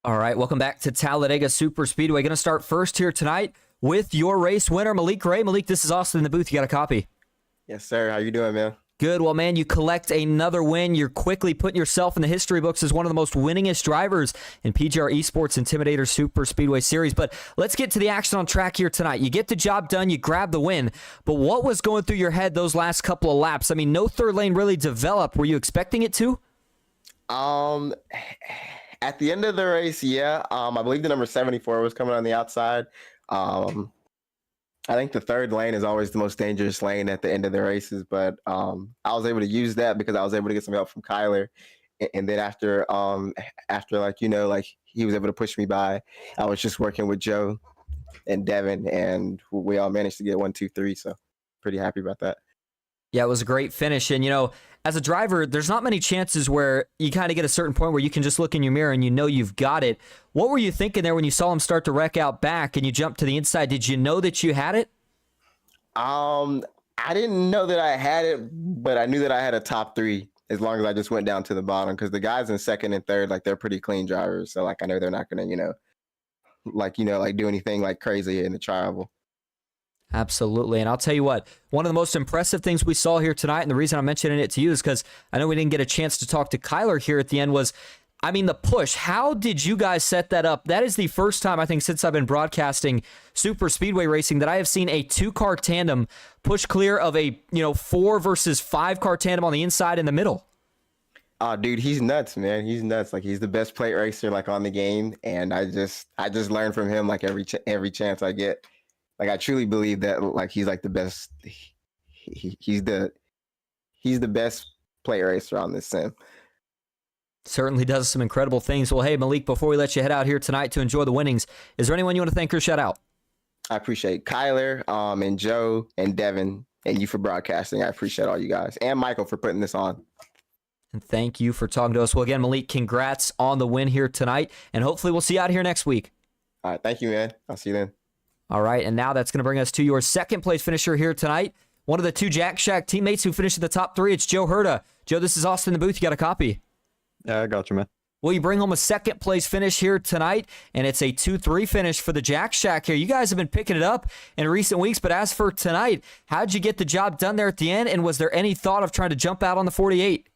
All right, welcome back to Talladega Superspeedway. Going to start first here tonight with your race winner, Malik Ray. Malik, this is Austin in the booth. You got a copy? Yes, sir. How you doing, man? Good. Well, man, you collect another win. You're quickly putting yourself in the history books as one of the most winningest drivers in PGR eSports Intimidator Superspeedway Series. But let's get to the action on track here tonight. You get the job done. You grab the win. But what was going through your head those last couple of laps? I mean, no third lane really developed. Were you expecting it to? At the end of the race, yeah. I believe the number 74 was coming on the outside. I think the third lane is always the most dangerous lane at the end of the races, but I was able to use that because I was able to get some help from Kyler. And then after like, he was able to push me by, I was just working with Joe and Devin, and we all managed to get 1, 2, 3. So pretty happy about that. Yeah, it was a great finish. And, as a driver, there's not many chances where you kind of get a certain point where you can just look in your mirror and you know you've got it. What were you thinking there when you saw him start to wreck out back and you jumped to the inside? Did you know that you had it? I didn't know that I had it, but I knew that I had a top 3 as long as I just went down to the bottom, because the guys in second and third, like, they're pretty clean drivers. So, like, I know they're not going to, do anything like crazy in the tri-oval. Absolutely. And I'll tell you what, one of the most impressive things we saw here tonight, and the reason I'm mentioning it to you is because I know we didn't get a chance to talk to Kyler here at the end, was, the push. How did you guys set that up? That is the first time, I think, since I've been broadcasting super speedway racing that I have seen a 2-car tandem push clear of a, 4 versus 5-car tandem on the inside in the middle. Dude, he's nuts, man. He's nuts. Like, he's the best plate racer, like, on the game. And I just learn from him, like, every chance I get. Like, I truly believe that, like, he's like the best. He's the best plate racer on this sim. Certainly does some incredible things. Well, hey, Malik, before we let you head out here tonight to enjoy the winnings, is there anyone you want to thank or shout out? I appreciate Kyler, and Joe and Devin and you for broadcasting. I appreciate all you guys, and Michael for putting this on. And thank you for talking to us. Well, again, Malik, congrats on the win here tonight, and hopefully we'll see you out here next week. All right, thank you, man. I'll see you then. All right, and now that's going to bring us to your second place finisher here tonight. One of the 2 Jack Shack teammates who finished in the top 3. It's Joe Herda. Joe, this is Austin in the booth. You got a copy? Yeah, I got you, man. Well, you bring home a second place finish here tonight, and it's a 2-3 finish for the Jack Shack here. You guys have been picking it up in recent weeks, but as for tonight, how'd you get the job done there at the end, and was there any thought of trying to jump out on the 48?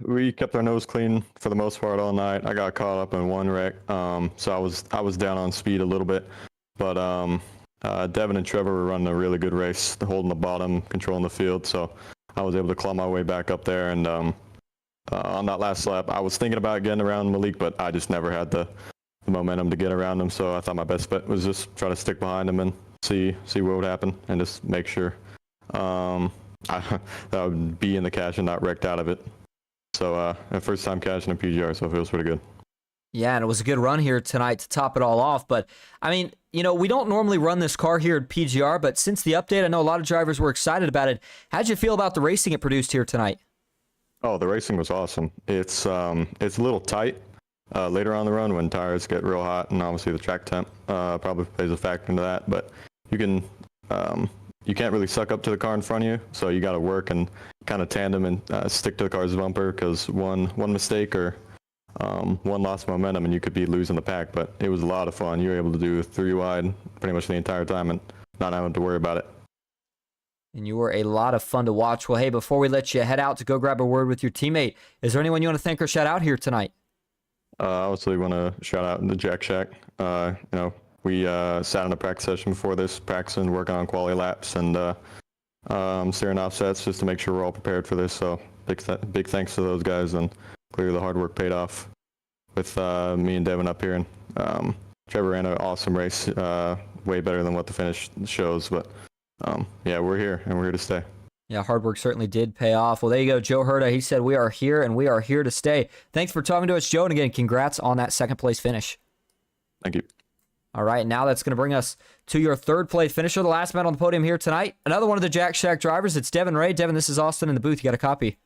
We kept our nose clean for the most part all night. I got caught up in one wreck, so I was down on speed a little bit, but Devin and Trevor were running a really good race, holding the bottom, controlling the field, so I was able to claw my way back up there. And on that last lap, I was thinking about getting around Malik, but I just never had the momentum to get around him, so I thought my best bet was just try to stick behind him and see what would happen and just make sure that I would be in the cash and not wrecked out of it. So first time cashing in PGR, so it feels pretty good. Yeah, and it was a good run here tonight to top it all off. But, we don't normally run this car here at PGR, but since the update, I know a lot of drivers were excited about it. How'd you feel about the racing it produced here tonight? Oh, the racing was awesome. It's a little tight later on the run when tires get real hot, and obviously the track temp probably plays a factor into that. But you can't really suck up to the car in front of you, so you got to work and kind of tandem and stick to the car's bumper, because one mistake or one loss of momentum and you could be losing the pack. But it was a lot of fun. You were able to do 3 wide pretty much the entire time and not having to worry about it. And you were a lot of fun to watch. Well, hey, before we let you head out to go grab a word with your teammate, is there anyone you want to thank or shout out here tonight? I obviously want to shout out the Jack Shack. We sat in a practice session before this, practicing, working on quality laps, and steering offsets just to make sure we're all prepared for this. So big thanks to those guys, and clearly the hard work paid off with me and Devin up here. And Trevor ran an awesome race, way better than what the finish shows. But yeah, we're here, and we're here to stay. Yeah, hard work certainly did pay off. Well, there you go, Joe Herta. He said, we are here, and we are here to stay. Thanks for talking to us, Joe, and again, congrats on that second-place finish. Thank you. All right, now that's going to bring us to your third-place finisher, the last man on the podium here tonight. Another one of the Jack Shack drivers. It's Devin Ray. Devin, this is Austin in the booth. You got a copy?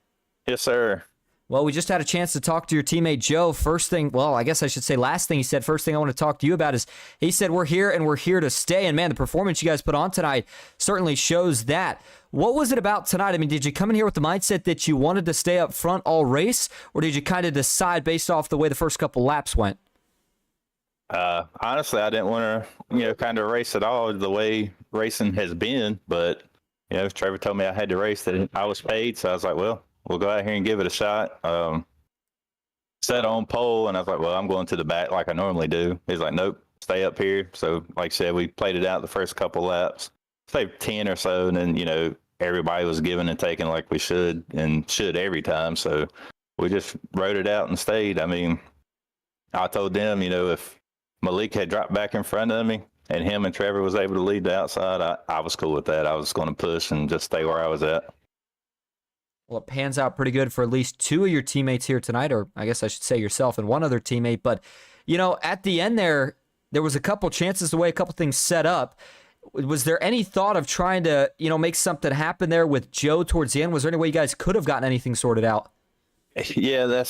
Yes, sir. Well, we just had a chance to talk to your teammate Joe. First thing, well, I guess I should say last thing he said. First thing I want to talk to you about is he said, we're here and we're here to stay. And man, the performance you guys put on tonight certainly shows that. What was it about tonight? I mean, did you come in here with the mindset that you wanted to stay up front all race, or did you kind of decide based off the way the first couple laps went? Honestly, I didn't want to, kind of race at all the way racing has been. But, Trevor told me I had to race, that I was paid. So I was like, well, we'll go out here and give it a shot. Set on pole, and I was like, well, I'm going to the back like I normally do. He's like, nope, stay up here. So, like I said, we played it out the first couple laps, say 10 or so, and then, everybody was giving and taking like we should every time. So we just rode it out and stayed. I mean, I told them, if Malik had dropped back in front of me and him and Trevor was able to lead the outside, I was cool with that. I was going to push and just stay where I was at. Well, it pans out pretty good for at least two of your teammates here tonight, or I guess I should say yourself and one other teammate. But, at the end there was a couple chances, the way a couple things set up. Was there any thought of trying to, make something happen there with Joe towards the end? Was there any way you guys could have gotten anything sorted out? Yeah,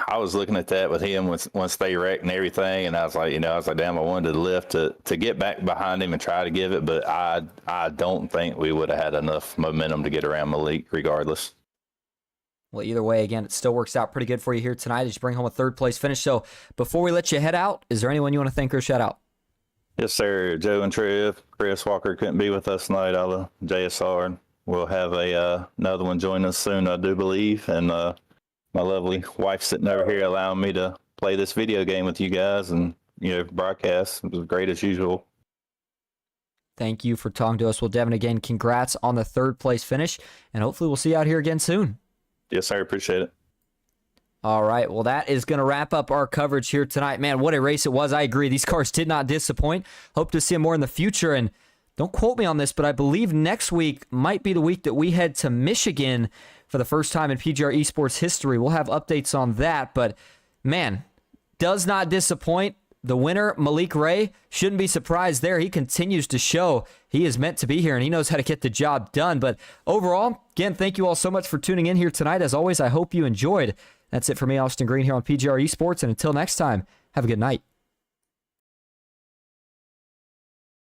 I was looking at that with him once they wrecked and everything, and I was like, damn, I wanted to lift to get back behind him and try to give it, but I don't think we would have had enough momentum to get around Malik regardless. Well, either way, again, it still works out pretty good for you here tonight as you bring home a third-place finish. So before we let you head out, is there anyone you want to thank or shout out? Yes, sir. Joe and Trev. Chris Walker couldn't be with us tonight out of JSR. We'll have another one join us soon, I do believe. And my lovely wife sitting over here allowing me to play this video game with you guys and, broadcast. It was great as usual. Thank you for talking to us. Well, Devin, again, congrats on the third-place finish, and hopefully we'll see you out here again soon. Yes, sir. Appreciate it. All right, well, that is going to wrap up our coverage here tonight. Man, what a race it was. I agree. These cars did not disappoint. Hope to see them more in the future. And don't quote me on this, but I believe next week might be the week that we head to Michigan for the first time in PGR eSports history. We'll have updates on that. But, man, does not disappoint. The winner, Malik Ray, shouldn't be surprised there. He continues to show he is meant to be here, and he knows how to get the job done. But overall, again, thank you all so much for tuning in here tonight. As always, I hope you enjoyed. That's it for me, Austin Green, here on PGR Esports. And until next time, have a good night.